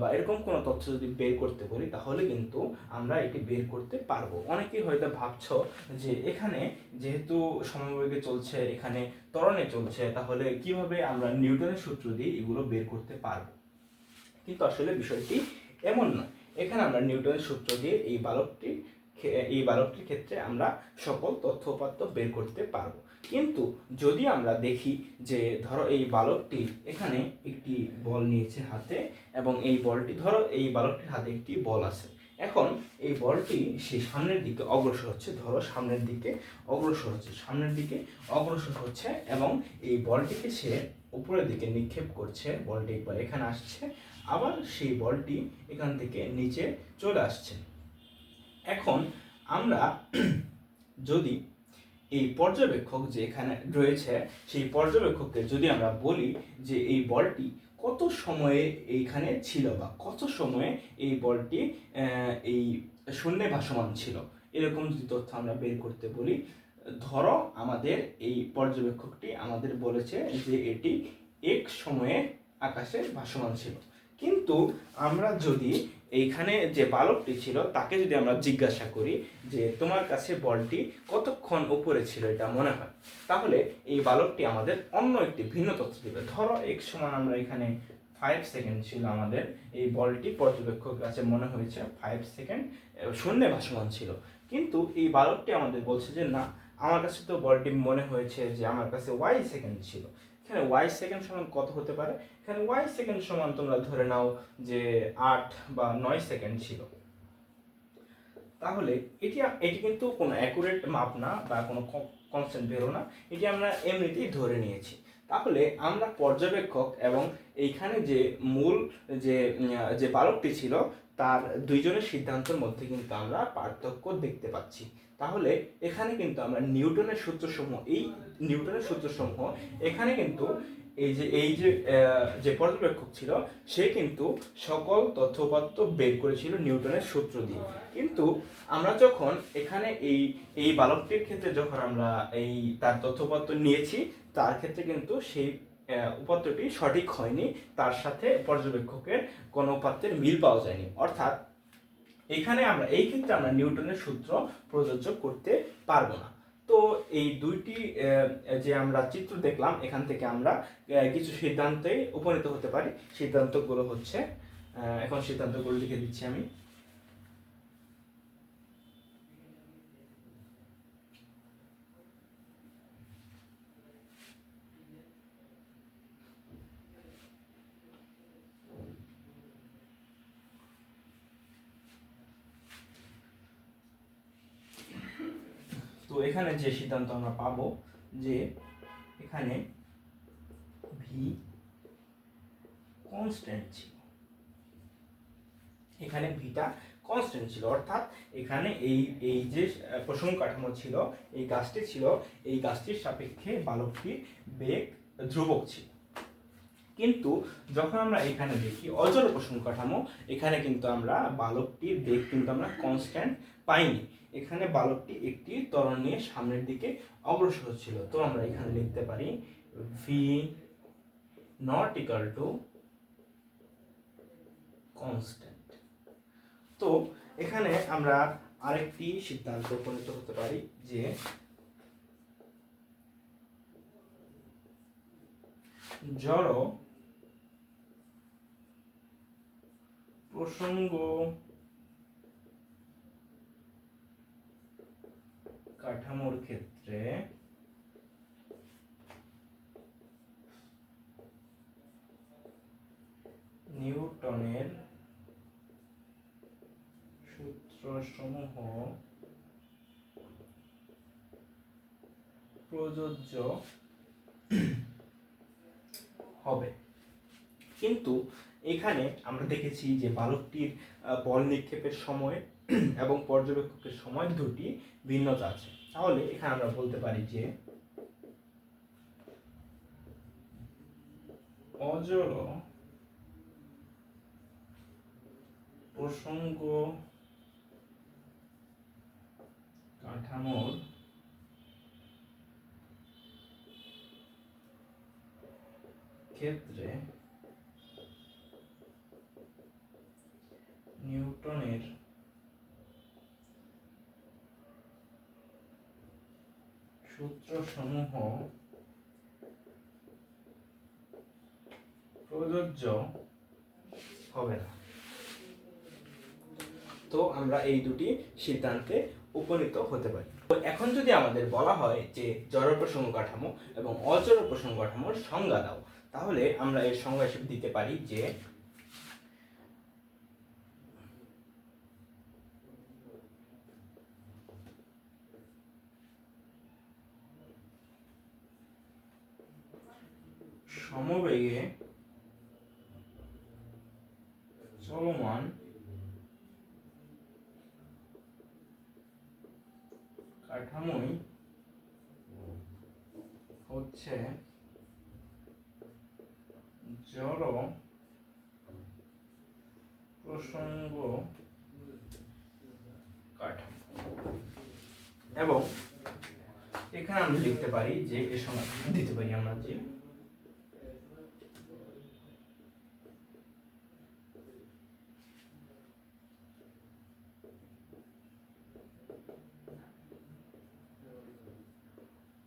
বা এরকম কোনো তথ্য যদি বের করতে বলি, তাহলে কিন্তু আমরা এটি বের করতে পারবো। অনেকেই হয়তো ভাবছো যে এখানে যেহেতু সমবেগে চলছে, এখানে ত্বরণে চলছে, তাহলে কিভাবে আমরা নিউটনের সূত্র দিয়ে এগুলো বের করতে পারবো। কিন্তু আসলে বিষয়টি এমন নয়। এখানে আমরা নিউটনের সূত্র দিয়ে এই বালকটির ক্ষেত্রে আমরা সকল তথ্য উপাত্ত বের করতে পারবো। কিন্তু যদি আমরা দেখি যে ধরো এই বালকটি এখানে একটি বল নিয়েছে হাতে এবং এই বলটি, ধরো এই বালকটির হাতে একটি বল আছে, এখন এই বলটি সে সামনের দিকে অগ্রসর হচ্ছে, ধরো সামনের দিকে অগ্রসর হচ্ছে এবং এই বলটিকে সে উপরের দিকে নিক্ষেপ করছে, বলটি একবার এখানে আসছে, আবার সেই বলটি এখান থেকে নিচে চলে আসছে। এখন আমরা যদি এই পর্যবেক্ষক যে এখানে রয়েছে সেই পর্যবেক্ষককে যদি আমরা বলি যে এই বলটি কত সময়ে এইখানে ছিল বা কত সময়ে এই বলটি এই শূন্যে ভাসমান ছিল, এরকম যদি তথ্য আমরা বের করতে বলি, ধরো আমাদের এই পর্যবেক্ষকটি আমাদের বলেছে যে এটি এক সময়ে আকাশে ভাসমান ছিল। কিন্তু আমরা যদি এইখানে যে বালকটি ছিল তাকে যদি আমরা জিজ্ঞাসা করি যে তোমার কাছে বলটি কতক্ষণ উপরে ছিল এটা মনে হয়, তাহলে এই বালকটি আমাদের অন্য একটি ভিন্ন তথ্য দেবে। ধরো এক সময় আমরা এখানে 5 সেকেন্ড ছিল আমাদের এই বলটি পর্যবেক্ষক কাছে মনে হয়েছে 5 সেকেন্ড শূন্যে ভাসমান ছিল, কিন্তু এই বালকটি আমাদের বলছে যে না, আমার কাছে তো বলটি মনে হয়েছে যে আমার কাছে y সেকেন্ড ছিল। এখানে y সেকেন্ড সমান কত হতে পারে? এখানে y সেকেন্ড সমান তোমরা ধরে নাও যে 8 বা 9 সেকেন্ড ছিল। তাহলে এটি কিন্তু কোনো অ্যাকুরেট মাপ না বা কোনো কনস্ট্যান্ট বেরো না, এটি আমরা এমনিতেই ধরে নিয়েছি। তাহলে আমরা পর্যবেক্ষক এবং এইখানে যে মূল যে বালকটি ছিল তার দুইজনের সিদ্ধান্তের মধ্যে কিন্তু আমরা পার্থক্য দেখতে পাচ্ছি। তাহলে এখানে কিন্তু আমরা নিউটনের সূত্রসমূহ, এই নিউটনের সূত্রসমূহ এখানে কিন্তু যে পর্যবেক্ষক ছিল সে কিন্তু সকল তথ্য উপাত্ত বের করেছিল নিউটনের সূত্র দিয়ে। কিন্তু আমরা যখন এখানে এই বালকটির ক্ষেত্রে যখন আমরা তার তথ্য উপাত্ত নিয়েছি, তার ক্ষেত্রে কিন্তু সেই উপাত্তটি সঠিক হয়নি, তার সাথে পর্যবেক্ষকের কোনো উপাত্তের মিল পাওয়া যায়নি। অর্থাৎ এখানে আমরা এই ক্ষেত্রে আমরা নিউটনের সূত্র প্রযোজ্য করতে পারবো না। তো এই দুইটি যে আমরা চিত্র দেখলাম, এখান থেকে আমরা কিছু সিদ্ধান্তে উপনীত হতে পারি। সিদ্ধান্তগুলো হচ্ছে, এখন সিদ্ধান্তগুলো লিখে দিচ্ছি আমি। তো এখানে যে সিদ্ধান্ত আমরা পাবো যে এখানে ভি কনস্ট্যান্ট ছিল, এখানে ভিটা কনস্ট্যান্ট ছিল, অর্থাৎ এখানে এই যে প্রসঙ্গ কাঠামো ছিল, এই গাছটি ছিল, এই গাছটির সাপেক্ষে বালকটির বেগ ধ্রুবক ছিল। কিন্তু যখন আমরা এখানে দেখি অজড় প্রসঙ্গ কাঠামো, এখানে কিন্তু আমরা বালকটির বেগ কিন্তু আমরা কনস্ট্যান্ট পাইনি। এখানে বালকটি একটি ত্বরণ নিয়ে সামনের দিকে অগ্রসর হচ্ছিল। তো আমরা এখানে লিখতে পারি V naught equal to constant. তো এখানে আমরা আরেকটি সিদ্ধান্ত উপনীত হতে পারি যে জড় প্রসঙ্গ কাঠামোর ক্ষেত্রে নিউটনের সূত্রসমূহ প্রযোজ্য হবে। কিন্তু এখানে আমরা দেখেছি যে বালকটির বল নিক্ষেপের সময় এবং পর্যবেক্ষকের সময় দুটি ভিন্নতা আছে। তাহলে এখানে আমরা বলতে পারি যে অজড় প্রসঙ্গ কাঠামোর ক্ষেত্রে নিউটনের সূত্রসমূহ প্রযোজ্য হবে না। তো আমরা এই দুটি সিদ্ধান্তে উপনীত হতে পারি। তো এখন যদি আমাদের বলা হয় যে জড় প্রসঙ্গ কাঠামো এবং অজড় প্রসঙ্গ কাঠামোর সংজ্ঞা দাও, তাহলে আমরা এর সংজ্ঞা হিসেবে দিতে পারি যে সমবেগে চলমান কাঠামোই হচ্ছে জড় প্রসঙ্গ কাঠামো। এবং এখানে আমরা লিখতে পারি যে এর সংজ্ঞা দিতে পারি আমরা যে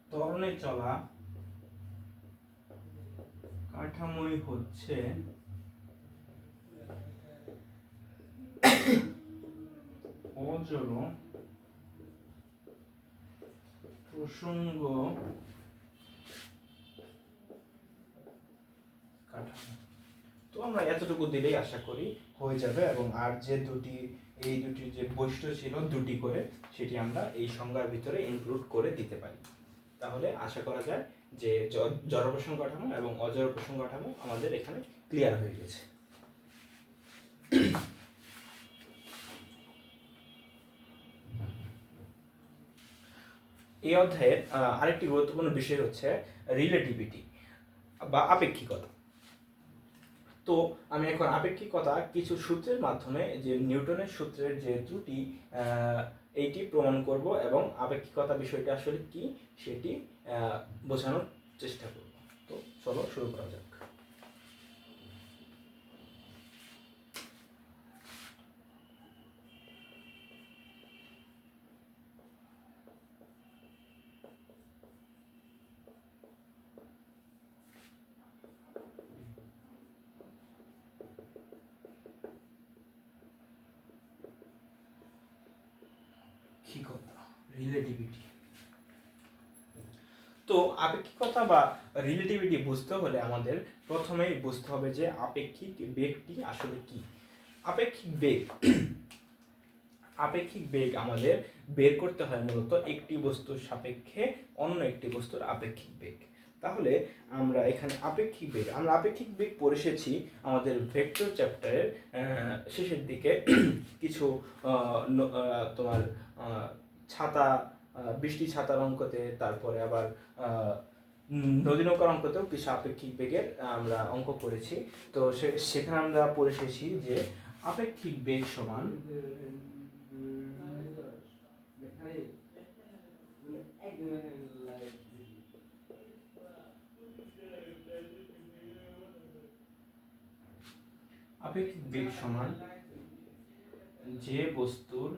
ত্বরণে চলা কাঠামোই হচ্ছে অজড় প্রসঙ্গ কাঠামো। তো আমরা এতটুকু দিলেই আশা করি হয়ে যাবে, এবং আর যে এই দুটি যে বৈশিষ্ট্য ছিল দুটি করে, সেটি আমরা এই সংজ্ঞার ভিতরে ইনক্লুড করে দিতে পারি। তাহলে আশা করা যায় যে জড় প্রসঙ্গ কাঠামো এবং অজড় প্রসঙ্গ কাঠামো আমাদের এখানে ক্লিয়ার হয়ে গেছে। এই অধ্যায়ের আরেকটি গুরুত্বপূর্ণ বিষয় হচ্ছে রিলেটিভিটি বা আপেক্ষিকতা। তো আমি এখন আপেক্ষিকতা কিছু সূত্রের মাধ্যমে, যে নিউটনের সূত্রের যে ত্রুটি, এইটি প্রমাণ করব এবং আপেক্ষিকতা বিষয়টি আসলে কি সেটি বোঝানোর চেষ্টা করব। তো চলো শুরু করা যাক। আপেক্ষিকতা, রিলেটিভিটি। তো আপেক্ষিকতা বা রিলেটিভিটি বুঝতে হলে আমাদের প্রথমেই বুঝতে হবে যে আপেক্ষিক বেগটি আসলে কি। আপেক্ষিক বেগ আপেক্ষিক বেগ আমাদের বের করতে হয় মূলত একটি বস্তুর সাপেক্ষে অন্য একটি বস্তুর আপেক্ষিক বেগ। তাহলে আমরা এখানে আপেক্ষিক বেগ পড়ে এসেছি আমাদের ভেক্টর চ্যাপ্টারের শেষের দিকে। কিছু তোমার ছাতা, বৃষ্টি ছাতার অঙ্কতে, তারপরে আবার নদী নৌকার অঙ্কতেও কিছু আপেক্ষিক বেগের আমরা অঙ্ক করেছি। তো সেখানে আমরা পড়ে এসেছি যে আপেক্ষিক বেগ সমান আপেক্ষিক বেগ সমান যে বস্তুর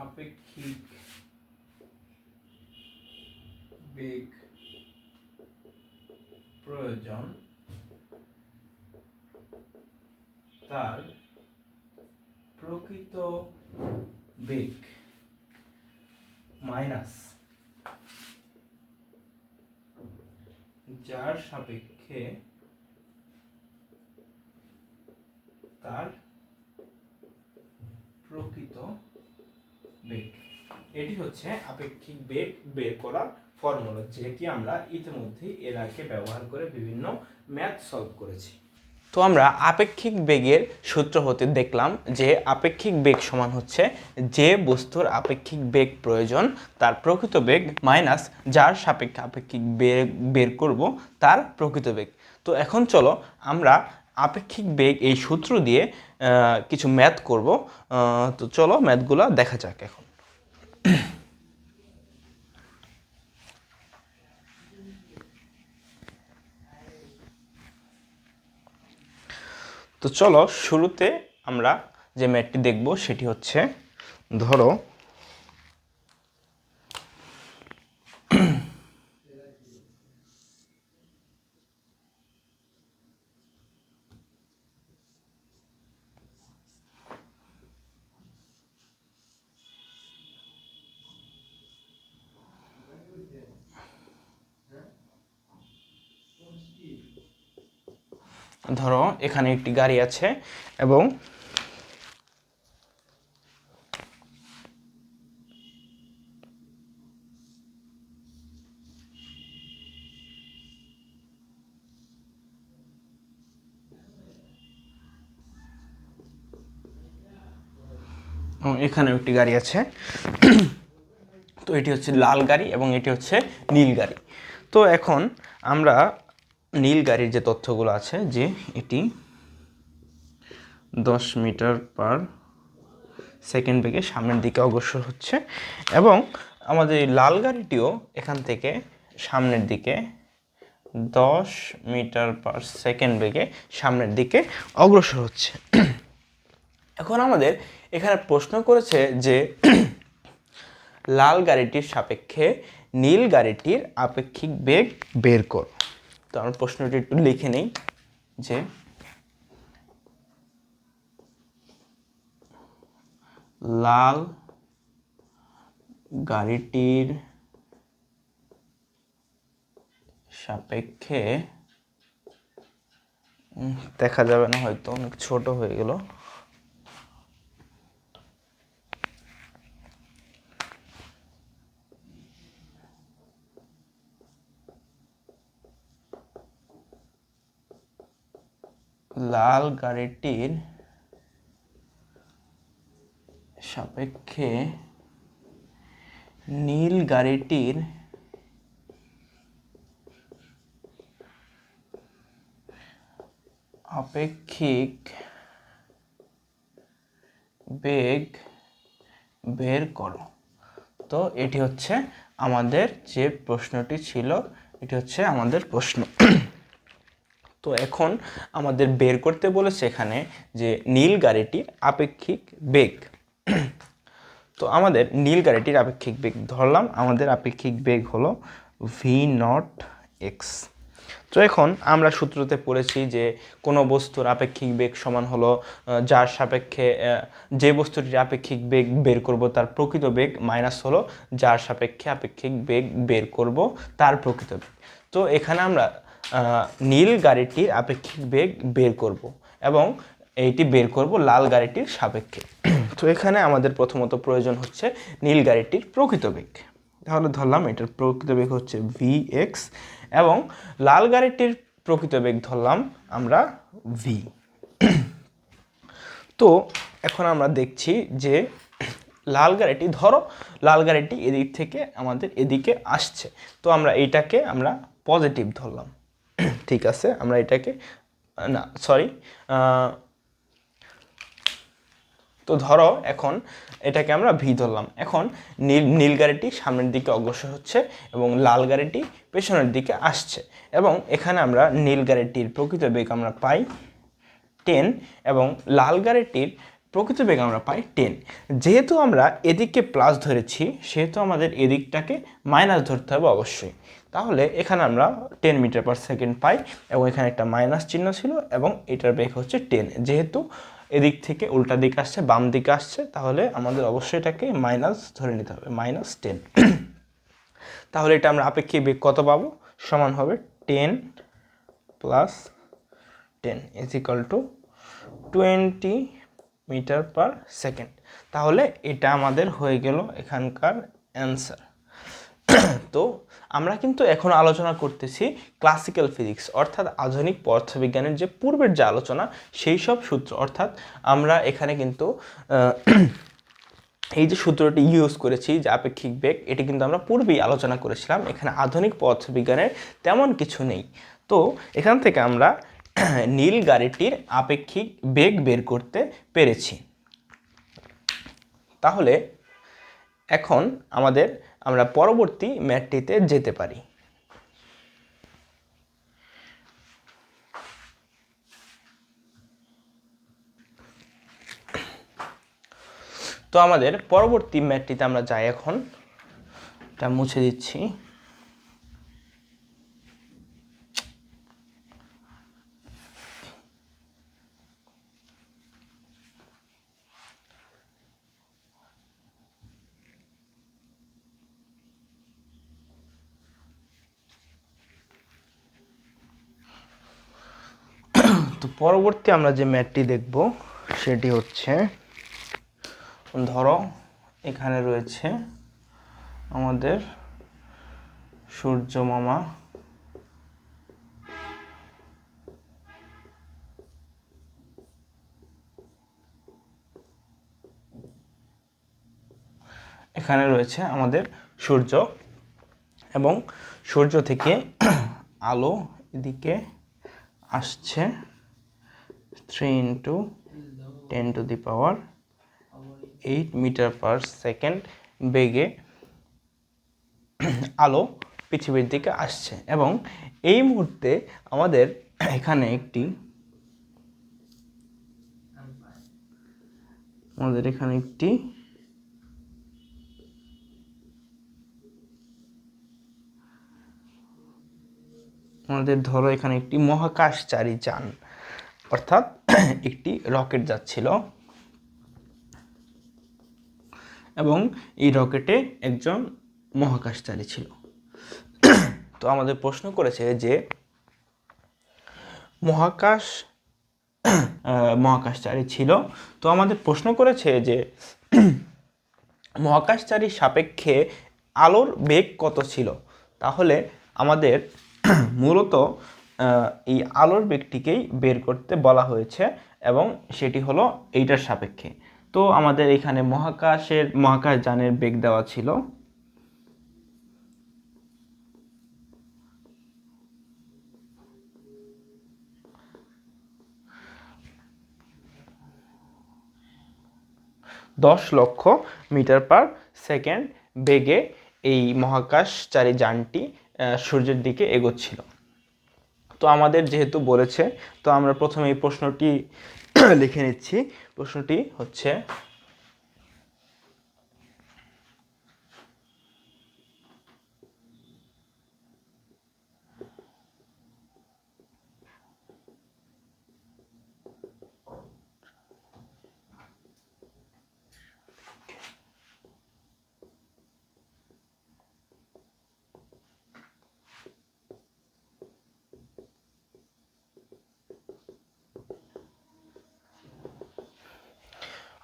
আপেক্ষিক বেগ প্রয়োজন তার প্রকৃত বেগ মাইনাস যার সাপেক্ষে তার প্রকৃত বেগ। এটি হচ্ছে আপেক্ষিক বেগ বের করার ফর্মুলা, যেটি আমরা ইতিমধ্যে এর আগে ব্যবহার করে বিভিন্ন ম্যাথ সলভ করেছি। তো আমরা আপেক্ষিক বেগের সূত্র হতে দেখলাম যে আপেক্ষিক বেগ সমান হচ্ছে যে বস্তুর আপেক্ষিক বেগ প্রয়োজন তার প্রকৃত বেগ মাইনাস যার সাপেক্ষে আপেক্ষিক বেগ বের করব তার প্রকৃত বেগ। তো এখন চলো আমরা আপেক্ষিক বেগ এই সূত্র দিয়ে কিছু ম্যাথ করব। তো চলো ম্যাথগুলো দেখা যাক এখন। তো চলো শুরুতে আমরা যে ম্যাথটি দেখব সেটি হচ্ছে, ধরো এখানে একটি গাড়ি আছে এবং এখানেও একটি গাড়ি আছে। তো এটি হচ্ছে লাল গাড়ি এবং এটি হচ্ছে নীল গাড়ি। তো এখন আমরা নীল গাড়ির যে তথ্যগুলো আছে, যে এটি 10 মিটার পার সেকেন্ড বেগে সামনের দিকে অগ্রসর হচ্ছে এবং আমাদের লাল গাড়িটিও এখান থেকে সামনের দিকে 10 মিটার পার সেকেন্ড বেগে সামনের দিকে অগ্রসর হচ্ছে। এখন আমাদের এখানে প্রশ্ন করেছে যে লাল গাড়িটির সাপেক্ষে নীল গাড়িটির আপেক্ষিক বেগ বের কর। তো আমরা প্রশ্নটি একটু লিখে নেই যে লাল গাড়িটির সাপেক্ষে, দেখা যাবে না হয়তো, অনেক ছোট হয়ে গেল, লাল গাড়িটির সাপেক্ষে নীল গাড়িটির আপেক্ষিক বেগ বের করো। তো এটি হচ্ছে আমাদের যে প্রশ্নটি ছিল, এটি হচ্ছে আমাদের প্রশ্ন। তো এখন আমাদের বের করতে বলেছে এখানে যে নীল গাড়িটির আপেক্ষিক বেগ। তো আমাদের নীল গাড়িটির আপেক্ষিক বেগ ধরলাম, আমাদের আপেক্ষিক বেগ হলো v0x। তো এখন আমরা সূত্রতে পড়েছি যে কোনো বস্তুর আপেক্ষিক বেগ সমান হলো যার সাপেক্ষে যে বস্তুটির আপেক্ষিক বেগ বের করব তার প্রকৃত বেগ মাইনাস হলো যার সাপেক্ষে আপেক্ষিক বেগ বের করব তার প্রকৃত বেগ। তো এখানে আমরা নীল গাড়িটির আপেক্ষিক বেগ বের করব এবং এইটি বের করব লাল গাড়িটির সাপেক্ষে। তো এখানে আমাদের প্রথমত প্রয়োজন হচ্ছে নীল গাড়িটির প্রকৃত বেগ। তাহলে ধরলাম এটার প্রকৃত বেগ হচ্ছে vx এবং লাল গাড়িটির প্রকৃত বেগ ধরলাম আমরা v। তো এখন আমরা দেখছি যে লাল গাড়িটি, ধরো লাল গাড়িটি এদিক থেকে আমাদের এদিকে আসছে, তো আমরা এইটাকে আমরা পজিটিভ ধরলাম। ঠিক আছে, আমরা এটাকে না সরি তো ধরো এখন এটাকে আমরা ভি ধরলাম। এখন নীল গাড়িটি সামনের দিকে অগ্রসর হচ্ছে এবং লাল গাড়িটি পেছনের দিকে আসছে এবং এখানে আমরা নীল গাড়িটির প্রকৃত বেগ আমরা পাই 10 এবং লাল গাড়িটির প্রকৃত বেগ আমরা পাই 10। যেহেতু আমরা এদিকে প্লাস ধরেছি সেহেতু আমাদের এদিকটাকে মাইনাস ধরতে হবে অবশ্যই। তাহলে এখানে আমরা 10 মিটার পার সেকেন্ড পাই এবং এখানে একটা মাইনাস চিহ্ন ছিল এবং এটার বেগ হচ্ছে 10। যেহেতু এদিক থেকে উল্টা দিকে আসছে, বাম দিকে আসছে, তাহলে আমাদের অবশ্যই এটাকে মাইনাস ধরে নিতে হবে, -10। তাহলে এটা আমরা আপেক্ষিক বেগ কত পাবো, সমান হবে 10 + 10 = 20 মিটার পার সেকেন্ড। তাহলে এটা আমাদের হয়ে গেল এখানকার অ্যান্সার। তো আমরা কিন্তু এখন আলোচনা করতেছি ক্লাসিক্যাল ফিজিক্স, অর্থাৎ আধুনিক পদার্থবিজ্ঞানের যে পূর্বের যে আলোচনা সেই সব সূত্র, অর্থাৎ আমরা এখানে কিন্তু এই যে সূত্রটি ইউজ করেছি যে আপেক্ষিক বেগ, এটি কিন্তু আমরা পূর্বেই আলোচনা করেছিলাম। এখানে আধুনিক পদার্থবিজ্ঞানের তেমন কিছু নেই। তো এখান থেকে আমরা নীল গাড়িটির আপেক্ষিক বেগ বের করতে পেরেছি। তাহলে এখন আমরা পরবর্তী ম্যাথটিতে যেতে পারি। তো আমাদের পরবর্তী ম্যাথটিতে আমরা যাই। এখন এটা মুছে দিচ্ছি। তো পরবর্তী আমরা যে ম্যাথটি দেখব সেটি হচ্ছে, ধরো এখানে রয়েছে আমাদের সূর্য মামা, এখানে রয়েছে আমাদের সূর্য এবং সূর্য থেকে আলো এদিকে আসছে 3 × 10⁸ মিটার পার সেকেন্ড বেগে আলো পৃথিবীর দিকে আসছে এবং এই মুহূর্তে আমাদের এখানে একটি ধরো এখানে একটি মহাকাশচারী যান, অর্থাৎ একটি রকেট যাচ্ছিল এবং এই রকেটে একজন মহাকাশচারী ছিল। তো আমাদের প্রশ্ন করেছে যে মহাকাশচারী ছিল, তো আমাদের প্রশ্ন করেছে যে মহাকাশচারীর সাপেক্ষে আলোর বেগ কত ছিল। তাহলে আমাদের মূলত এই আলোর বেগটিকেই বের করতে বলা হয়েছে এবং সেটি হলো এইটার সাপেক্ষে। তো আমাদের এখানে মহাকাশযানের বেগ দেওয়া ছিল 10 লক্ষ মিটার পার সেকেন্ড বেগে এই মহাকাশচারী যানটি সূর্যের দিকে এগোচ্ছিল। তো আমাদের যেহেতু বলেছে, তো আমরা প্রথমে এই প্রশ্নটি লিখে নিচ্ছি। প্রশ্নটি হচ্ছে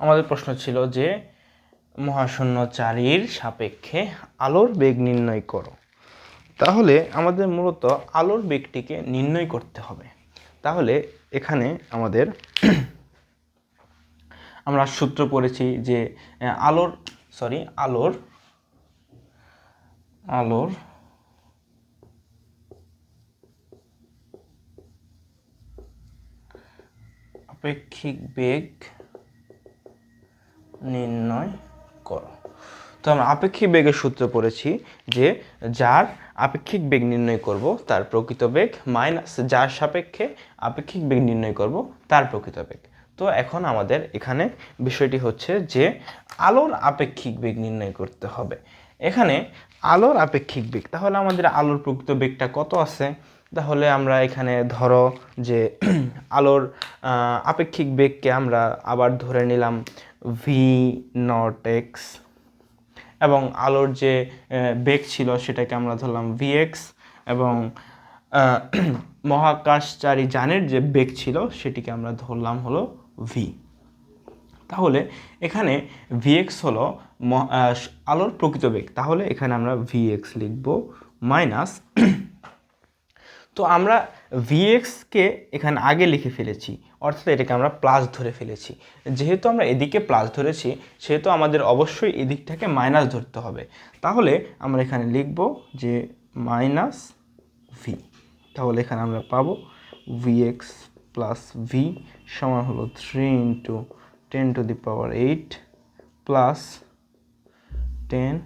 আমাদের প্রশ্ন ছিল যে মহাশূন্যচারীর সাপেক্ষে আলোর বেগ নির্ণয় করো। তাহলে আমাদের মূলত আলোর বেগটিকে নির্ণয় করতে হবে। তাহলে এখানে আমরা সূত্র পড়েছি যে আলোর আপেক্ষিক বেগ নির্ণয় করো। তো আমরা আপেক্ষিক বেগের সূত্র পড়েছি যে যার আপেক্ষিক বেগ নির্ণয় করব তার প্রকৃত বেগ মাইনাস যার সাপেক্ষে আপেক্ষিক বেগ নির্ণয় করব তার প্রকৃত বেগ। তো এখন আমাদের এখানে বিষয়টি হচ্ছে যে আলোর আপেক্ষিক বেগ নির্ণয় করতে হবে। এখানে আলোর আপেক্ষিক বেগ, তাহলে আমাদের আলোর প্রকৃত বেগটা কত আছে? তাহলে আমরা এখানে ধরো যে আলোর আপেক্ষিক বেগকে আমরা আবার ধরে নিলাম v0x, এবং আলোর যে বেগ ছিল সেটাকে আমরা ধরলাম vx, এবং মহাকাশচারী যানের যে বেগ ছিল সেটিকে আমরা ধরলাম হলো v। তাহলে এখানে vx হলো আলোর প্রকৃত বেগ, তাহলে এখানে আমরা vx লিখব মাইনাস। তো আমরা vx-কে এখানে আগে লিখে ফেলেছি, অর্থাৎ এটাকে আমরা প্লাস ধরে ফেলেছি। যেহেতু আমরা এদিকে প্লাস ধরেছি সেহেতু আমাদের অবশ্যই এদিকটাকে মাইনাস ধরতে হবে। তাহলে আমরা এখানে লিখব যে মাইনাস v। তাহলে এখানে আমরা পাবো vx প্লাস v সমান হলো 3 × 10⁸ প্লাস 10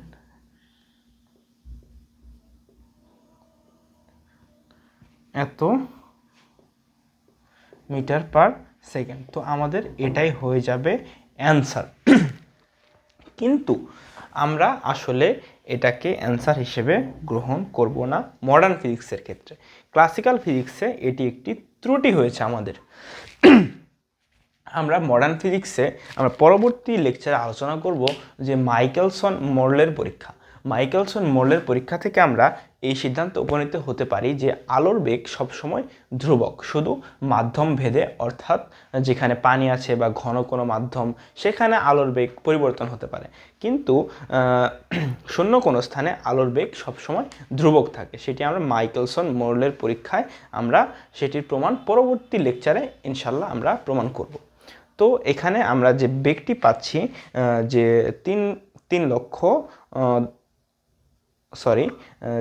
এত মিটার পার সেকেন্ড। তো আমাদের এটাই হয়ে যাবে অ্যান্সার। কিন্তু আমরা আসলে এটাকে অ্যান্সার হিসেবে গ্রহণ করব না মডার্ন ফিজিক্সের ক্ষেত্রে। ক্লাসিক্যাল ফিজিক্সে এটি একটি ত্রুটি হয়েছে আমাদের। আমরা মডার্ন ফিজিক্সে আমরা পরবর্তী লেকচারে আলোচনা করব যে মাইকেলসন মোরেলের পরীক্ষা থেকে আমরা এই সিদ্ধান্ত উপনীত হতে পারি যে আলোর বেগ সবসময় ধ্রুবক, শুধু মাধ্যম ভেদে, অর্থাৎ যেখানে পানি আছে বা ঘন কোনো মাধ্যম সেখানে আলোর বেগ পরিবর্তন হতে পারে, কিন্তু শূন্য কোনো স্থানে আলোর বেগ সবসময় ধ্রুবক থাকে। সেটি আমরা মাইকেলসন মোরেলের পরীক্ষায় আমরা সেটির প্রমাণ পরবর্তী লেকচারে ইনশাল্লাহ আমরা প্রমাণ করব। তো এখানে আমরা যে বেগটি পাচ্ছি যে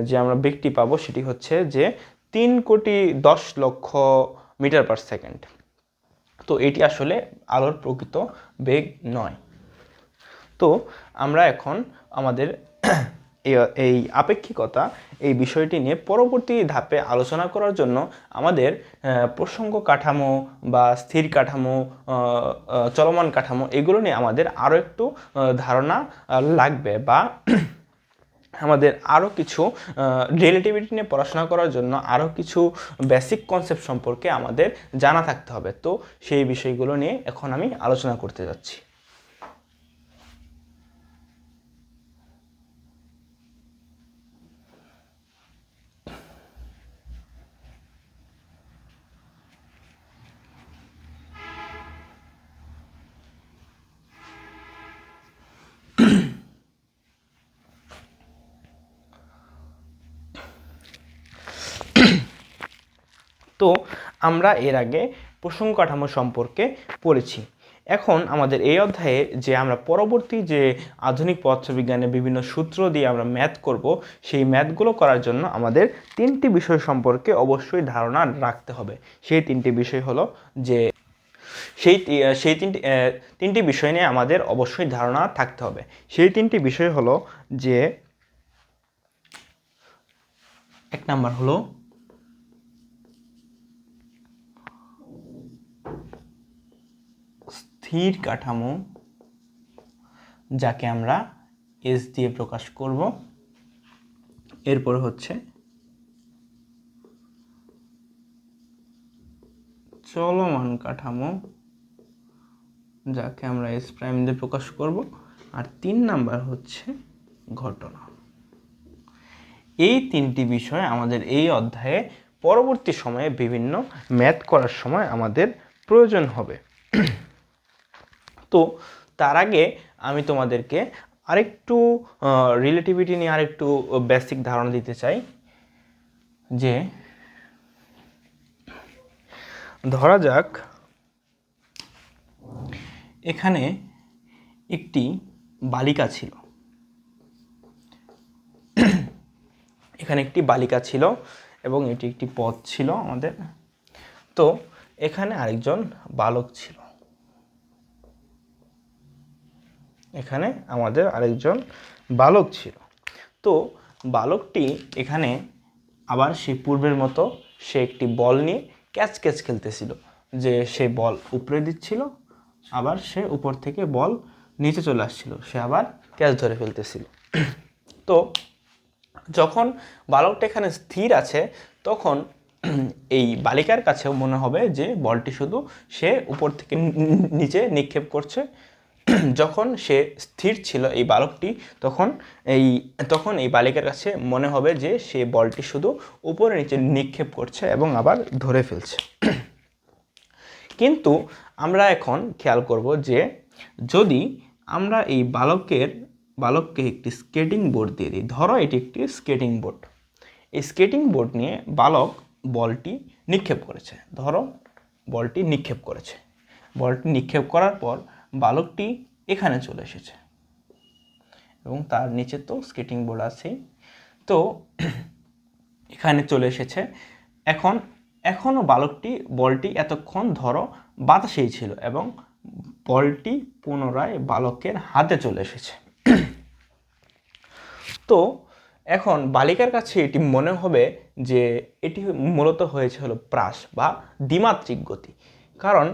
যে আমরা বেগটি পাবো সেটি হচ্ছে যে 3,10,00,000 মিটার পার সেকেন্ড। তো এটি আসলে আলোর প্রকৃত বেগ নয়। তো আমরা এখন আমাদের এই আপেক্ষিকতা এই বিষয়টি নিয়ে পরবর্তী ধাপে আলোচনা করার জন্য আমাদের প্রসঙ্গ কাঠামো বা স্থির কাঠামো, চলমান কাঠামো, এগুলো নিয়ে আমাদের আরও একটু ধারণা লাগবে, বা আমাদের আরও কিছু রিলেটিভিটি নিয়ে পড়াশোনা করার জন্য আরও কিছু বেসিক কনসেপ্ট সম্পর্কে আমাদের জানা থাকতে হবে। তো সেই বিষয়গুলো নিয়ে এখন আমি আলোচনা করতে যাচ্ছি। তো আমরা এর আগে প্রসঙ্গ কাঠামো সম্পর্কে পড়েছি। এখন আমাদের এই অধ্যায়ে যে আমরা পরবর্তী যে আধুনিক পদার্থবিজ্ঞানের বিভিন্ন সূত্র দিয়ে আমরা ম্যাথ করব, সেই ম্যাথগুলো করার জন্য আমাদের তিনটি বিষয় সম্পর্কে অবশ্যই ধারণা রাখতে হবে। সেই তিনটি বিষয় হলো যে সেই তিনটি বিষয় নিয়ে আমাদের অবশ্যই ধারণা থাকতে হবে। সেই তিনটি বিষয় হলো যে এক নাম্বার হলো স্থির কাঠামো, যাকে আমরা এস দিয়ে প্রকাশ করব। এরপর হচ্ছে চলমান কাঠামো, যাকে আমরা এস প্রাইম দিয়ে প্রকাশ করব। আর 3 নাম্বার হচ্ছে ঘটনা। এই তিনটি বিষয় আমাদের এই অধ্যায়ে পরবর্তী সময়ে বিভিন্ন ম্যাথ করার সময় আমাদের প্রয়োজন হবে। তো তার আগে আমি তোমাদেরকে আরেকটু রিলেটিভিটি নিয়ে আরেকটু বেসিক ধারণা দিতে চাই। যে ধরা যাক এখানে একটি বালিকা ছিল, এখানে একটি বালিকা ছিল এবং এটি একটি পথ ছিল আমাদের। তো এখানে আরেকজন বালক ছিল, এখানে আমাদের আরেকজন বালক ছিল। তো বালকটি এখানে আবার সেই পূর্বের মতো সে একটি বল নিয়ে ক্যাচ খেলতেছিল, যে সে বল উপরে দিচ্ছিল, আবার সে উপর থেকে বল নিচে চলে আসছিল, সে আবার ক্যাচ ধরে ফেলতেছিল। তো যখন বালকটা এখানে স্থির আছে, তখন এই বালিকার কাছেও মনে হবে যে বলটি শুধু সে উপর থেকে নিচে নিক্ষেপ করছে। যখন সে স্থির ছিল এই বালকটি, তখন এই বালিকার কাছে মনে হবে যে সে বলটি শুধু উপরে নিচে নিক্ষেপ করছে এবং আবার ধরে ফেলছে। কিন্তু আমরা এখন খেয়াল করব যে যদি আমরা এই বালককে একটি স্কেটিং বোর্ড দিয়ে দিই, ধরো এটি একটি স্কেটিং বোর্ড, এই স্কেটিং বোর্ড নিয়ে বালক বলটি নিক্ষেপ করেছে, ধরো বলটি নিক্ষেপ করেছে, বলটি নিক্ষেপ করার পর বালকটি এখানে চলে এসেছে এবং তার নিচে তো স্কেটিং বোর্ড আছেই, তো এখানে চলে এসেছে। এখনও বলটি এতক্ষণ ধরো বাতাসেই ছিল এবং বলটি পুনরায় বালকের হাতে চলে এসেছে। তো এখন বালিকার কাছে এটি মনে হবে যে এটি মূলত হয়েছে হলো প্রাস বা দ্বিমাত্রিক গতি, কারণ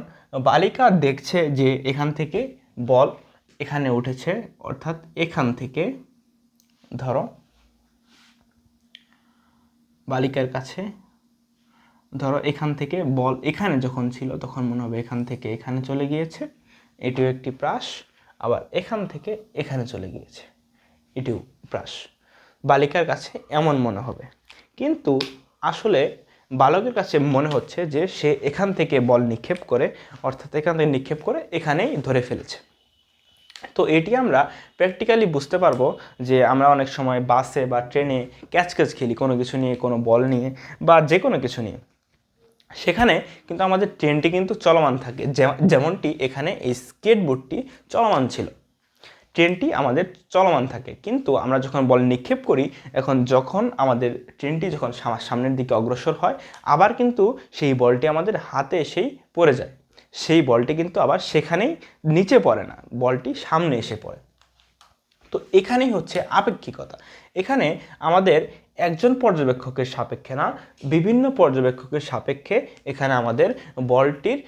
বালিকা দেখছে যে এখান থেকে বল এখানে উঠেছে, অর্থাৎ এখান থেকে ধরো বালিকার কাছে ধরো এখান থেকে বল এখানে যখন ছিল তখন মনে হবে এখান থেকে এখানে চলে গিয়েছে, এটিও একটি প্রাস, আবার এখান থেকে এখানে চলে গিয়েছে, এটিও প্রাস। বালিকার কাছে এমন মনে হবে, কিন্তু আসলে বালকের কাছে মনে হচ্ছে যে সে এখান থেকে বল নিক্ষেপ করে, অর্থাৎ এখান থেকে নিক্ষেপ করে এখানেই ধরে ফেলেছে। তো এটি আমরা প্র্যাকটিক্যালি বুঝতে পারবো যে আমরা অনেক সময় বাসে বা ট্রেনে ক্যাচ খেলি কোনো কিছু নিয়ে, কোনো বল নিয়ে বা যে কোনো কিছু নিয়ে, সেখানে কিন্তু আমাদের ট্রেনটি কিন্তু চলমান থাকে, যেমনটি এখানে এই স্কেটবোর্ডটি চলমান ছিল, ট্রেনটি আমাদের চলমান থাকে। কিন্তু আমরা যখন বল নিক্ষেপ করি, যখন আমাদের ট্রেনটি যখন সামনের দিকে অগ্রসর হয়, আবার কিন্তু সেই বলটি আমাদের হাতে এসেই পড়ে যায়, সেই বলটি কিন্তু আবার সেখানেই নিচে পড়ে না, বলটি সামনে এসে পড়ে। তো এখানেই হচ্ছে আপেক্ষিকতা। এখানে আমাদের একজন পর্যবেক্ষকের সাপেক্ষে না, বিভিন্ন পর্যবেক্ষকের সাপেক্ষে এখানে আমাদের বলটির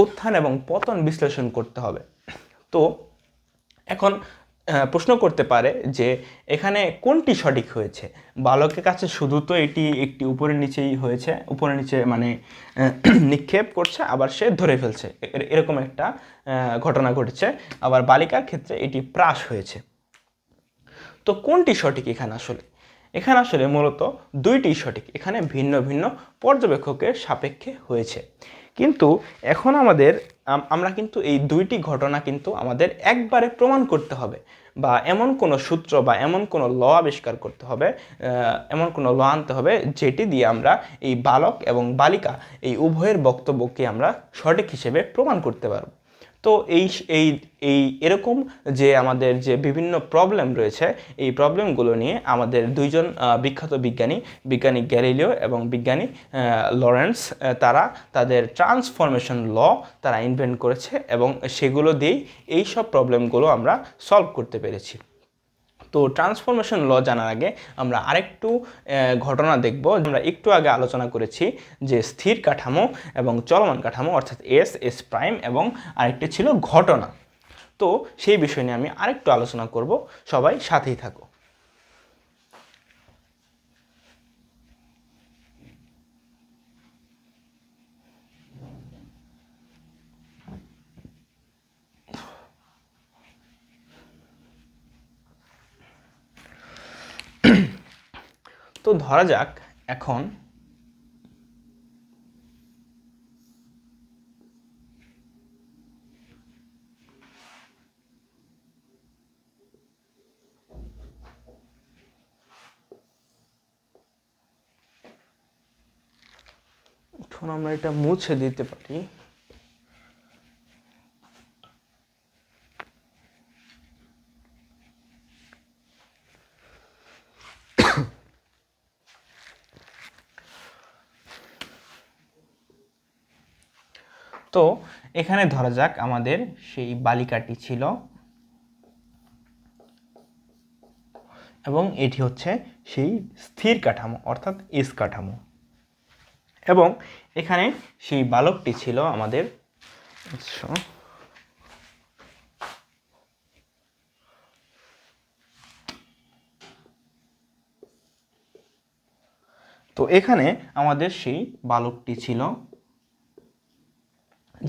উত্থান এবং পতন বিশ্লেষণ করতে হবে। তো এখন প্রশ্ন করতে পারে যে এখানে কোনটি সঠিক হয়েছে, বালকের কাছে শুধু তো এটি একটি উপরে নিচেই হয়েছে, উপরে নিচে মানে নিক্ষেপ করছে আবার সে ধরে ফেলছে, এরকম একটা ঘটনা ঘটেছে, আবার বালিকার ক্ষেত্রে এটি প্রাস হয়েছে। তো কোনটি সঠিক এখানে আসলে মূলত দুইটি সঠিক, এখানে ভিন্ন ভিন্ন পর্যবেক্ষকের সাপেক্ষে হয়েছে। কিন্তু এখন আমরা কিন্তু এই দুইটি ঘটনা কিন্তু আমাদের একবারে প্রমাণ করতে হবে, বা এমন কোনো সূত্র বা এমন কোনো ল আবিষ্কার করতে হবে, এমন কোনো ল আনতে হবে যেটি দিয়ে আমরা এই বালক এবং বালিকা এই উভয়ের বক্তব্যকে আমরা সঠিক হিসেবে প্রমাণ করতে পারব। তো এই এই এই এরকম যে আমাদের যে বিভিন্ন প্রবলেম রয়েছে, এই প্রবলেমগুলো নিয়ে আমাদের দুইজন বিখ্যাত বিজ্ঞানী গ্যালিলিও এবং বিজ্ঞানী লরেন্স, তারা তাদের ট্রান্সফরমেশন ল তারা ইনভেন্ট করেছে এবং সেগুলো দিয়েই এই সব প্রবলেমগুলো আমরা সলভ করতে পেরেছি। তো ট্রান্সফরমেশন ল জানার আগে আমরা আরেকটু ঘটনা দেখব। আমরা একটু আগে আলোচনা করেছি যে স্থির কাঠামো এবং চলমান কাঠামো, অর্থাৎ এস প্রাইম, এবং আরেকটি ছিল ঘটনা। তো সেই বিষয় নিয়ে আমি আরেকটু আলোচনা করব, সবাই সাথেই থাকো। তো ধরা যাক এখন আমরা এটা মুছে দিতে পারি। তো এখানে ধরা যাক আমাদের সেই বালিকাটি ছিল এবং এটি হচ্ছে সেই স্থির কাঠামো, অর্থাৎ এস কাঠামো, এবং এখানে সেই বালকটি ছিল আমাদের। তো এখানে আমাদের সেই বালকটি ছিল,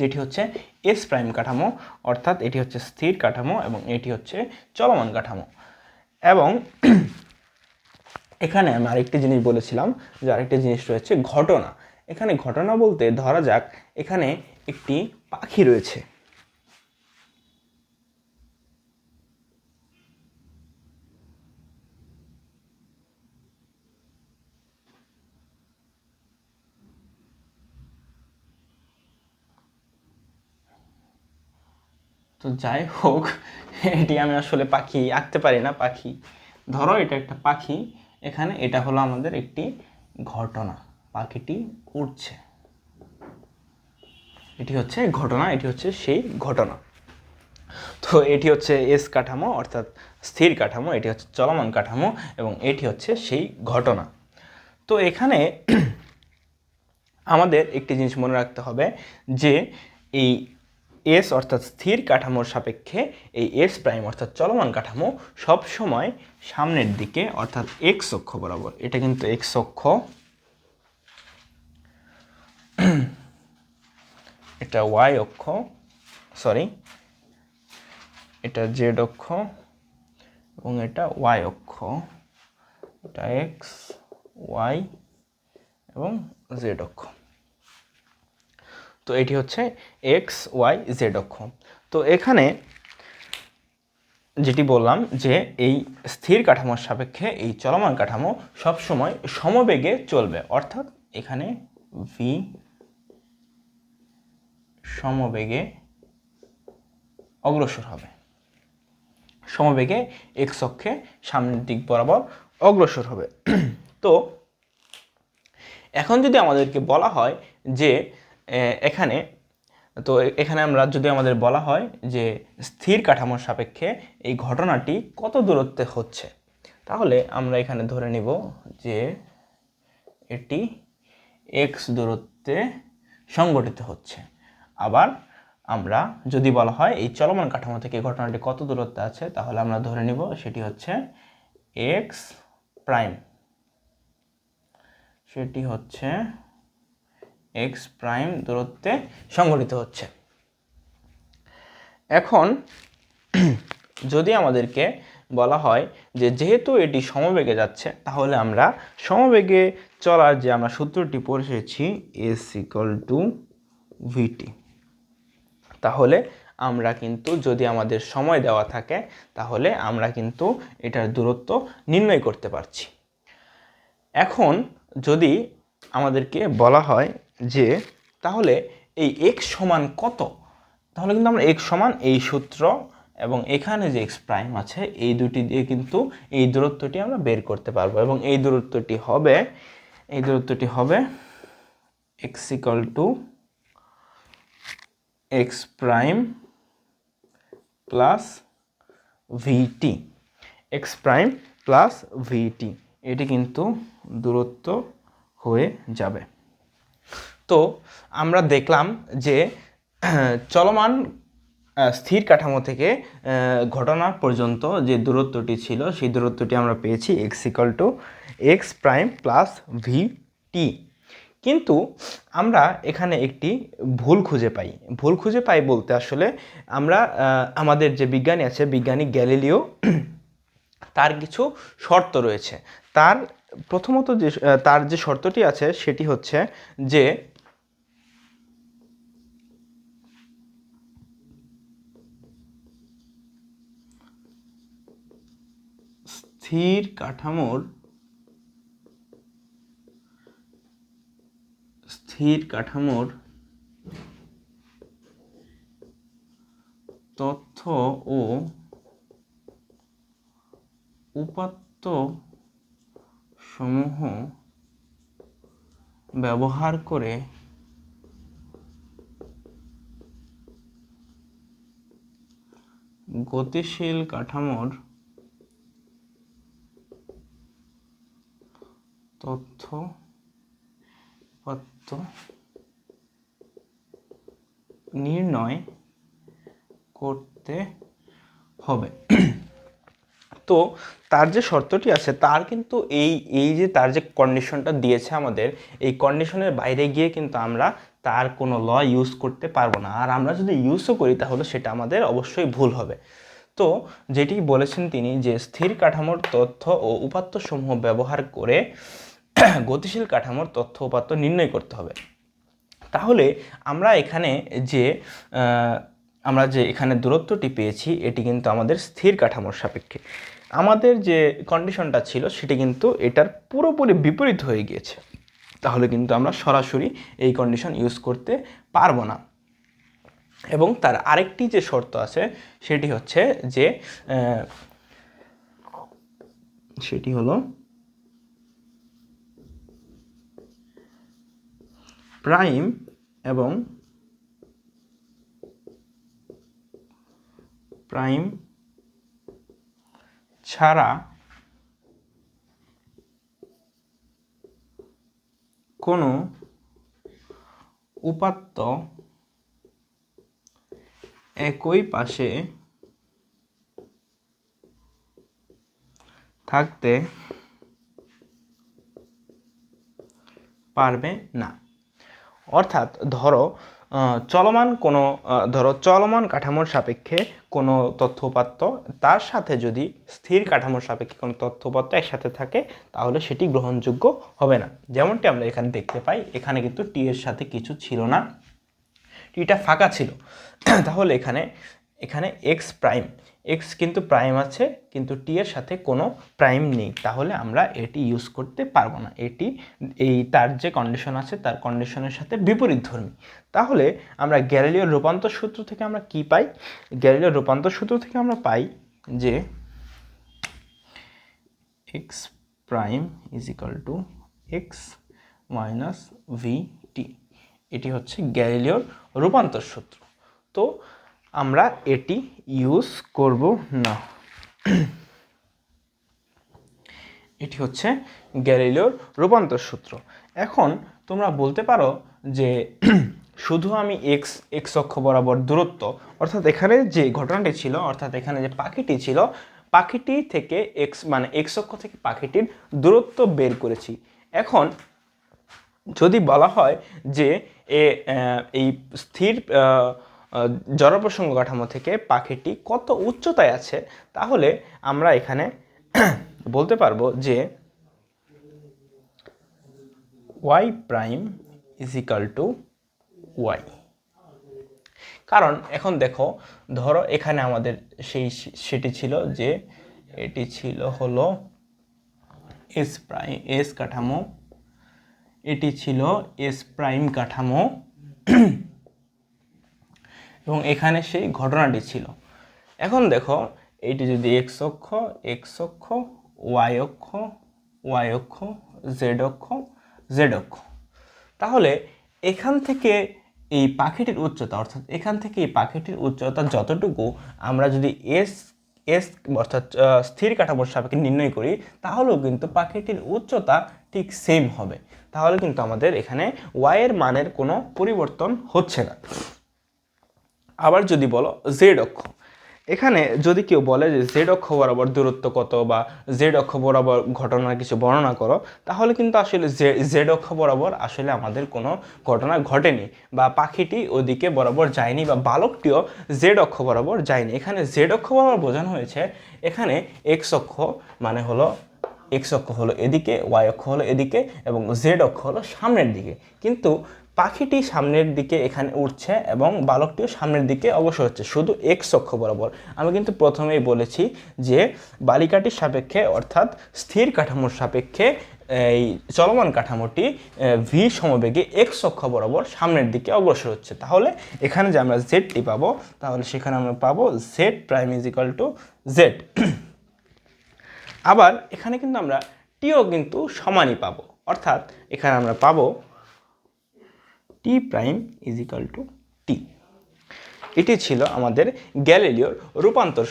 যেটি হচ্ছে এস প্রাইম কাঠামো, অর্থাৎ এটি হচ্ছে স্থির কাঠামো এবং এটি হচ্ছে চলমান কাঠামো। এবং এখানে আমি আরেকটি জিনিস বলেছিলাম যে আরেকটি জিনিস রয়েছে ঘটনা। এখানে ঘটনা বলতে ধরা যাক এখানে একটি পাখি রয়েছে, তো যাই হোক, এটি আমি আসলে পাখি আঁকতে পারি না। পাখি ধরো এটা একটা পাখি, এখানে এটা হলো আমাদের একটি ঘটনা, পাখিটি উড়ছে, এটি হচ্ছে ঘটনা, এটি হচ্ছে সেই ঘটনা। তো এটি হচ্ছে এস কাঠামো, অর্থাৎ স্থির কাঠামো, এটি হচ্ছে চলমান কাঠামো এবং এটি হচ্ছে সেই ঘটনা। তো এখানে আমাদের একটি জিনিস মনে রাখতে হবে যে এই এস অর্থাৎ স্থির কাঠামোর সাপেক্ষে এই এস প্রাইম অর্থাৎ চলমান কাঠামো সব সময় সামনের দিকে, অর্থাৎ এক্স অক্ষ বরাবর। এটা কিন্তু এক্স অক্ষ, এটা ওয়াই অক্ষ, সরি এটা জেড অক্ষ এবং এটা ওয়াই অক্ষ, এটা এক্স ওয়াই এবং জেড অক্ষ। তো এটি হচ্ছে এক্স ওয়াই জেড অক্ষ। তো এখানে যেটি বললাম যে এই স্থির কাঠামোর সাপেক্ষে এই চলমান কাঠামো সবসময় সমবেগে চলবে, অর্থাৎ এখানে ভি সমবেগে অগ্রসর হবে, সমবেগে এক্স অক্ষে সামনের দিক বরাবর অগ্রসর হবে। তো এখন যদি আমাদেরকে বলা হয় যে এখানে, তো এখানে আমরা যদি আমাদের বলা হয় যে স্থির কাঠামোর সাপেক্ষে এই ঘটনাটি কত দূরত্বে হচ্ছে, তাহলে আমরা এখানে ধরে নিব যে এটি এক্স দূরত্বে সংঘটিত হচ্ছে। আবার আমরা যদি বলা হয় এই চলমান কাঠামো থেকে ঘটনাটি কত দূরত্বে আছে, তাহলে আমরা ধরে নিব সেটি হচ্ছে এক্স প্রাইম, সেটি হচ্ছে এক্স প্রাইম দূরত্বে সংঘটিত হচ্ছে। এখন যদি আমাদেরকে বলা হয় যে যেহেতু এটি সমবেগে যাচ্ছে, তাহলে আমরা সমবেগে চলার যে আমরা সূত্রটি পড়ে এসেছি এস ইকুয়াল টু ভিটি, তাহলে আমরা কিন্তু যদি আমাদের সময় দেওয়া থাকে তাহলে আমরা কিন্তু এটার দূরত্ব নির্ণয় করতে পারছি। এখন যদি আমাদেরকে বলা হয় যে তাহলে এই এক্স সমান কত, তাহলে কিন্তু আমরা x সমান এই সূত্র এবং এখানে যে x প্রাইম আছে এই দুটি দিয়ে কিন্তু এই দূরত্বটি আমরা বের করতে পারবো এবং এই দূরত্বটি হবে x equal to x prime plus VT, x prime plus VT, এটি কিন্তু দূরত্ব হয়ে যাবে। তো আমরা দেখলাম যে চলমান স্থির কাঠামো থেকে ঘটনা পর্যন্ত যে দূরত্বটি ছিল সেই দূরত্বটি আমরা পেয়েছি x equal to x prime plus VT. কিন্তু আমরা এখানে একটি ভুল খুঁজে পাই বলতে আসলে আমরা আমাদের যে বিজ্ঞানী আছে, বিজ্ঞানী গ্যালিলিও, তার কিছু শর্ত রয়েছে। তার প্রথমত তার যে শর্তটি আছে সেটি হচ্ছে যে স্থির কাঠামোর তথ্য ও উপাত্ত সমূহ ব্যবহার করে গতিশীল কাঠামোর তথ্য উপাত্ত নির্ণয় করতে হবে। তো তার যে শর্তটি আছে তার কিন্তু এই যে তার যে কন্ডিশনটা দিয়েছে আমাদের, এই কন্ডিশনের বাইরে গিয়ে কিন্তু আমরা তার কোনো ল ইউজ করতে পারবো না। আর আমরা যদি ইউজও করি তাহলে সেটা আমাদের অবশ্যই ভুল হবে। তো যেটি বলেছেন তিনি যে স্থির কাঠামোর তথ্য ও উপাত্তসমূহ ব্যবহার করে গতিশীল কাঠামোর তথ্য উপাত্ত নির্ণয় করতে হবে। তাহলে আমরা এখানে এখানে দূরত্বটি পেয়েছি এটি কিন্তু আমাদের স্থির কাঠামোর সাপেক্ষে। আমাদের যে কন্ডিশনটা ছিল সেটি কিন্তু এটার পুরোপুরি বিপরীত হয়ে গিয়েছে। তাহলে কিন্তু আমরা সরাসরি এই কন্ডিশন ইউজ করতে পারবো না। এবং তার আরেকটি যে শর্ত আছে সেটি হচ্ছে যে সেটি হলো প্রাইম এবং প্রাইম ছাড়া কোনো উপাত্ত একই পাশে থাকতে পারবে না। অর্থাৎ চলমান কাঠামোর সাপেক্ষে কোনো তথ্য উপাত্ত তার সাথে যদি স্থির কাঠামোর সাপেক্ষে কোনো তথ্য উপাত্ত একসাথে থাকে তাহলে সেটি গ্রহণযোগ্য হবে না। যেমনটি আমরা এখানে দেখতে পাই, এখানে কিন্তু টি এর সাথে কিছু ছিল না, টিটা ফাঁকা ছিল। তাহলে এখানে এক্স কিন্তু প্রাইম আছে কিন্তু টি এর সাথে কোনো প্রাইম নেই, তাহলে আমরা এটি ইউজ করতে পারবো না। তার যে কন্ডিশন আছে তার কন্ডিশনের সাথে বিপরীতধর্মী। তাহলে আমরা গ্যালিলিওর রূপান্তর সূত্র থেকে আমরা কি পাই? গ্যালিলিওর রূপান্তর সূত্র থেকে আমরা পাই যে x prime is equal to x minus VT, এটি হচ্ছে গ্যালিলিওর রূপান্তর সূত্র। তো আমরা এটি ইউজ করব না। এটি হচ্ছে গ্যালিলিওর রূপান্তর সূত্র। এখন তোমরা বলতে পারো যে শুধু আমি এক্স অক্ষ বরাবর দূরত্ব, অর্থাৎ এখানে যে ঘটনাটি ছিল, অর্থাৎ এখানে যে পাখিটি ছিল, পাখিটি থেকে এক্স অক্ষ থেকে পাখিটির দূরত্ব বের করেছি। এখন যদি বলা হয় যে এই স্থির জড়প্রসঙ্গ কাঠামো থেকে পাখিটি কত উচ্চতায় আছে, তাহলে আমরা এখানে বলতে পারবো যে y prime is equal to y. কারণ এখন ধরো এখানে আমাদের সেটি ছিল যে এটি ছিল হলো এস কাঠামো, এটি ছিল এস প্রাইম কাঠামো এবং এখানে সেই ঘটনাটি ছিল। এখন দেখো এইটি যদি এক্স অক্ষ, ওয়াই অক্ষ, জেড অক্ষ, জেড অক্ষ, তাহলে এখান থেকে এই পাখিটির উচ্চতা, অর্থাৎ এখান থেকে এই পাখিটির উচ্চতা যতটুকু আমরা যদি এস এস অর্থাৎ স্থির কাঠামোর সাপেক্ষে নির্ণয় করি, তাহলেও কিন্তু পাখিটির উচ্চতা ঠিক সেম হবে। তাহলে কিন্তু আমাদের এখানে ওয়াই এর মানের কোনো পরিবর্তন হচ্ছে না। আবার যদি বলো জেড অক্ষ, এখানে যদি কেউ বলে যে জেড অক্ষ বরাবর দূরত্ব কত বা জেড অক্ষ বরাবর ঘটনার কিছু বর্ণনা করো, তাহলে কিন্তু আসলে জেড অক্ষ বরাবর আসলে আমাদের কোনো ঘটনা ঘটেনি বা পাখিটি ওদিকে বরাবর যায়নি বা বালকটিও জেড অক্ষ বরাবর যায়নি। এখানে জেড অক্ষ বরাবর বোঝানো হয়েছে এখানে এক্স অক্ষ মানে হলো এক্স অক্ষ হলো এদিকে, ওয়াই অক্ষ হলো এদিকে এবং জেড অক্ষ হলো সামনের দিকে। কিন্তু পাখিটি সামনের দিকে এখানে উঠছে এবং বালকটিও সামনের দিকে অগ্রসর হচ্ছে শুধু এক্স অক্ষ বরাবর। আমি কিন্তু প্রথমেই বলেছি যে বালিকাটির সাপেক্ষে অর্থাৎ স্থির কাঠামোর সাপেক্ষে এই চলমান কাঠামোটি ভি সমবেগে এক্স অক্ষ বরাবর সামনের দিকে অগ্রসর হচ্ছে। তাহলে এখানে যে আমরা জেডটি পাবো, তাহলে সেখানে আমরা পাবো Z prime is equal to Z. আবার এখানে কিন্তু আমরা টিও কিন্তু সমানই পাবো, অর্থাৎ এখানে আমরা পাবো টি প্রাইম ইজ ইকাল টু টি। এটি ছিল আমাদের গ্যালিলিওর রূপান্তর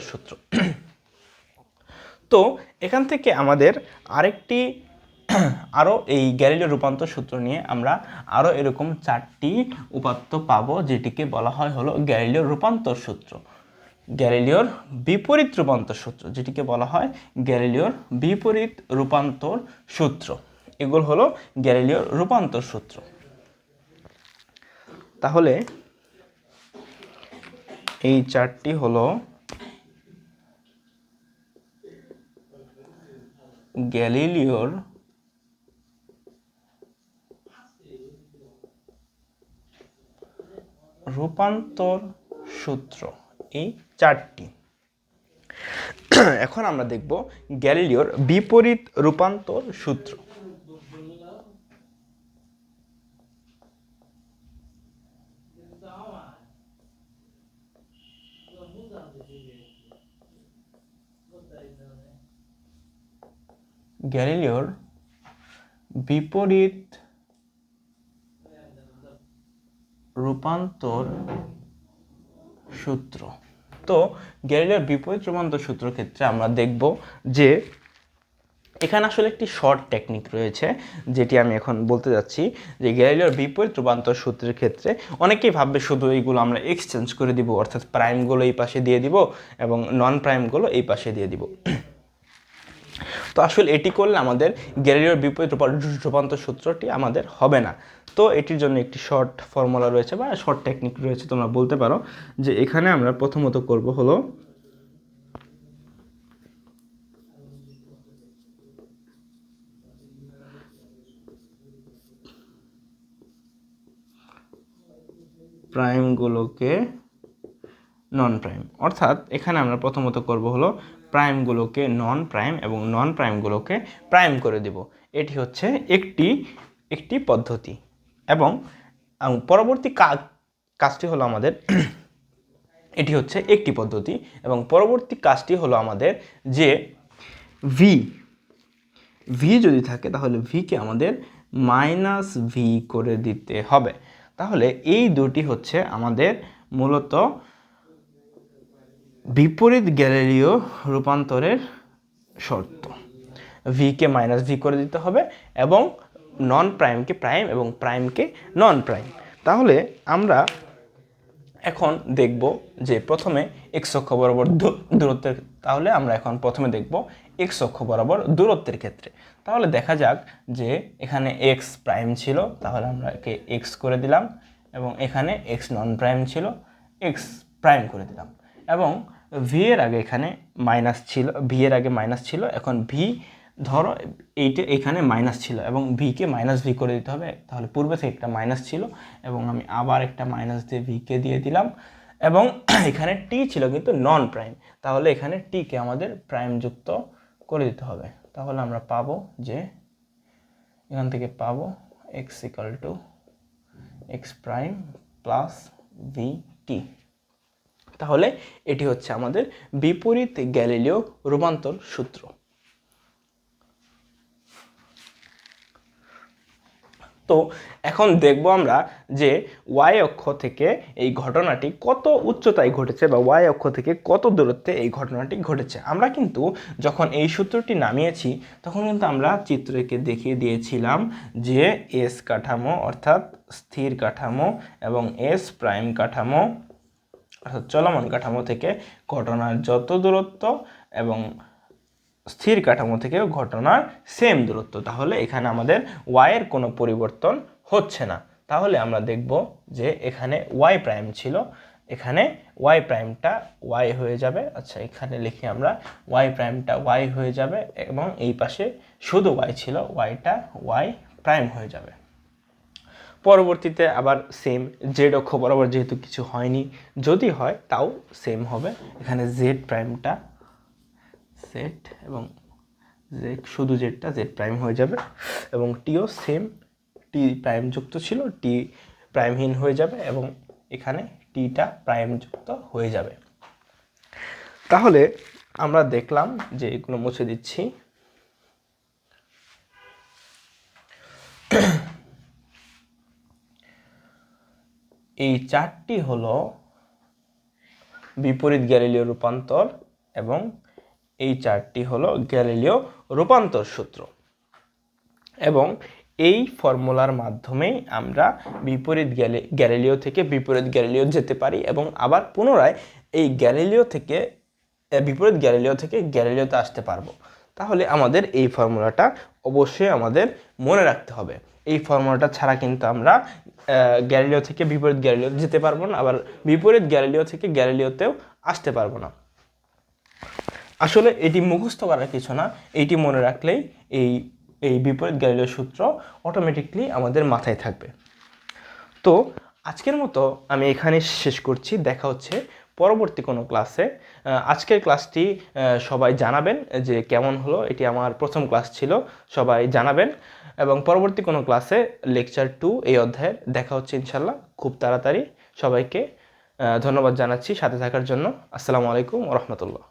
সূত্র। তো এখান থেকে আমাদের আরেকটি আরও এই গ্যালিলিওর রূপান্তর সূত্র নিয়ে আমরা আরও এরকম 4টি উপাত্ত পাবো, যেটিকে বলা হয় হলো গ্যালিলিওর রূপান্তর সূত্র, গ্যালিলিওর বিপরীত রূপান্তর সূত্র, যেটিকে বলা হয় গ্যালিলিওর বিপরীত রূপান্তর সূত্র। এগুলো হলো গ্যালিলিওর রূপান্তর সূত্র। তাহলে এই 4টি হলো গ্যালিলিওর রূপান্তর সূত্র, এই 4টি। এখন আমরা দেখব গ্যালিলিওর বিপরীত রূপান্তর সূত্র। গ্যালিলিওর বিপরীত রূপান্তর সূত্র। তো গ্যালিলিওর বিপরীত রূপান্তর সূত্র ক্ষেত্রে আমরা দেখব যে এখানে আসলে একটি শর্ট টেকনিক রয়েছে, যেটি আমি এখন বলতে যাচ্ছি। যে গ্যালিলিওর বিপরীত রূপান্তর সূত্রের ক্ষেত্রে অনেকেই ভাববে শুধু এইগুলো আমরা এক্সচেঞ্জ করে দিব, অর্থাৎ প্রাইমগুলো এই পাশে দিয়ে দিব এবং নন প্রাইমগুলো এই পাশে দিয়ে দিব। তো আসলে এটি করলে আমাদের গ্যালিলিওর বিপরীত রূপান্তর সূত্রটি আমাদের হবে না। তো এটির জন্য একটি শর্ট ফর্মুলা রয়েছে বা শর্ট টেকনিক রয়েছে, তোমরা বলতে পারো। যে এখানে আমরা প্রথমত করব হলো প্রাইমগুলোকে নন প্রাইম, অর্থাৎ এখানে আমরা প্রথমত করব হলো প্রাইমগুলোকে নন প্রাইম এবং নন প্রাইমগুলোকে প্রাইম করে দেব। এটি হচ্ছে একটি পদ্ধতি। এবং পরবর্তী কাজটি হলো আমাদের এটি হচ্ছে একটি পদ্ধতি এবং পরবর্তী কাজটি হলো আমাদের যে ভি যদি থাকে তাহলে ভিকে আমাদের মাইনাস ভি করে দিতে হবে। তাহলে এই দুটি হচ্ছে আমাদের মূলত বিপরীত গ্যালিলিও রূপান্তরের শর্ত। ভিকে মাইনাস ভি করে দিতে হবে এবং নন প্রাইমকে প্রাইম এবং প্রাইমকে নন প্রাইম। তাহলে আমরা এখন দেখব যে প্রথমে এক্স অক্ষ বরাবর দূরত্বের, তাহলে আমরা এখন প্রথমে দেখব এক্স অক্ষ বরাবর দূরত্বের ক্ষেত্রে। তাহলে দেখা যাক যে এখানে এক্স প্রাইম ছিল, তাহলে আমরা একে এক্স করে দিলাম এবং এখানে এক্স নন প্রাইম ছিল, এক্স প্রাইম করে দিলাম। এবং ভি এর আগে এখানে মাইনাস ছিল, ভি এর আগে মাইনাস ছিল, এখন ভি ধরো এইটা এখানে মাইনাস ছিল এবং ভিকে মাইনাস ভি করে দিতে হবে। তাহলে পূর্বে থেকে একটা মাইনাস ছিল এবং আমি আবার একটা মাইনাস দিয়ে ভিকে দিয়ে দিলাম। এবং এখানে টি ছিল কিন্তু নন প্রাইম, তাহলে এখানে টিকে আমাদের প্রাইম যুক্ত করে দিতে হবে। তাহলে আমরা পাবো যে এখান থেকে পাবো x equal to x prime plus V T. তাহলে এটি হচ্ছে আমাদের বিপরীত গ্যালিলীয় রূপান্তর সূত্র। তো এখন দেখব আমরা যে ওয়াই অক্ষ থেকে এই ঘটনাটি কত উচ্চতায় ঘটেছে বা ওয়াই অক্ষ থেকে কত দূরত্বে এই ঘটনাটি ঘটেছে। আমরা কিন্তু যখন এই সূত্রটি নামিয়েছি তখন কিন্তু আমরা চিত্রকে দেখিয়ে দিয়েছিলাম যে এস কাঠামো অর্থাৎ স্থির কাঠামো এবং এস প্রাইম কাঠামো অর্থাৎ চলমান কাঠামো থেকে ঘটনার যত দূরত্ব এবং স্থির কাঠামো থেকে ঘটনার সেম দূরত্ব, তাহলে এখানে আমাদের ওয়াইয়ের কোনো পরিবর্তন হচ্ছে না। তাহলে আমরা দেখব যে এখানে ওয়াই প্রাইম ছিল, এখানে ওয়াই প্রাইমটা ওয়াই হয়ে যাবে। আচ্ছা, এখানে লিখি আমরা ওয়াই প্রাইমটা ওয়াই হয়ে যাবে এবং এই পাশে শুধু ওয়াই ছিল, ওয়াইটা ওয়াই প্রাইম হয়ে যাবে। পরবর্তীতে আবার সেম জেড অক্ষ বরাবর যেহেতু কিছু হয়নি, যদি হয় তাও সেম হবে। এখানে জেড প্রাইমটা জেড এবং জেড শুধু জেডটা জেড প্রাইম হয়ে যাবে এবং টিও সেম, টি প্রাইম যুক্ত ছিল টি প্রাইমহীন হয়ে যাবে এবং এখানে টিটা প্রাইম যুক্ত হয়ে যাবে। তাহলে আমরা দেখলাম যে এগুলো মুছে দিচ্ছি। এই চারটি হলো বিপরীত গ্যালিলীয় রূপান্তর এবং এই চারটি হলো গ্যালিলীয় রূপান্তর সূত্র এবং এই ফর্মুলার মাধ্যমেই আমরা বিপরীত গ্যালিলীয় থেকে বিপরীত গ্যালিলীয় যেতে পারি এবং আবার পুনরায় এই গ্যালিলীয় থেকে বিপরীত গ্যালিলীয় থেকে গ্যালিলীয়তে আসতে পারবো। তাহলে আমাদের এই ফর্মুলাটা অবশ্যই আমাদের মনে রাখতে হবে। এই ফর্মুলাটা ছাড়া কিন্তু আমরা গ্যালিলীয় থেকে বিপরীত গ্যালিলীয়তে যেতে পারবো না, আবার বিপরীত গ্যালিলীয় থেকে গ্যালিলীয়তেও আসতে পারবো না। আসলে এটি মুখস্থ করার কিছু না, এইটি মনে রাখলেই এই বিপরীত গ্যালিলীয় সূত্র অটোমেটিকলি আমাদের মাথায় থাকবে। তো আজকের মতো আমি এখানে শেষ করছি, দেখা হচ্ছে পরবর্তী কোনো ক্লাসে। আজকের ক্লাসটি সবাই জানাবেন যে কেমন হলো, এটি আমার প্রথম ক্লাস ছিল, সবাই জানাবেন এবং পরবর্তী কোনো ক্লাসে লেকচার 2 এই অধ্যায়ের দেখা হচ্ছে ইনশাল্লাহ খুব তাড়াতাড়ি। সবাইকে ধন্যবাদ জানাচ্ছি সাথে থাকার জন্য। আসসালামু আলাইকুম ওয়া রাহমাতুল্লাহ।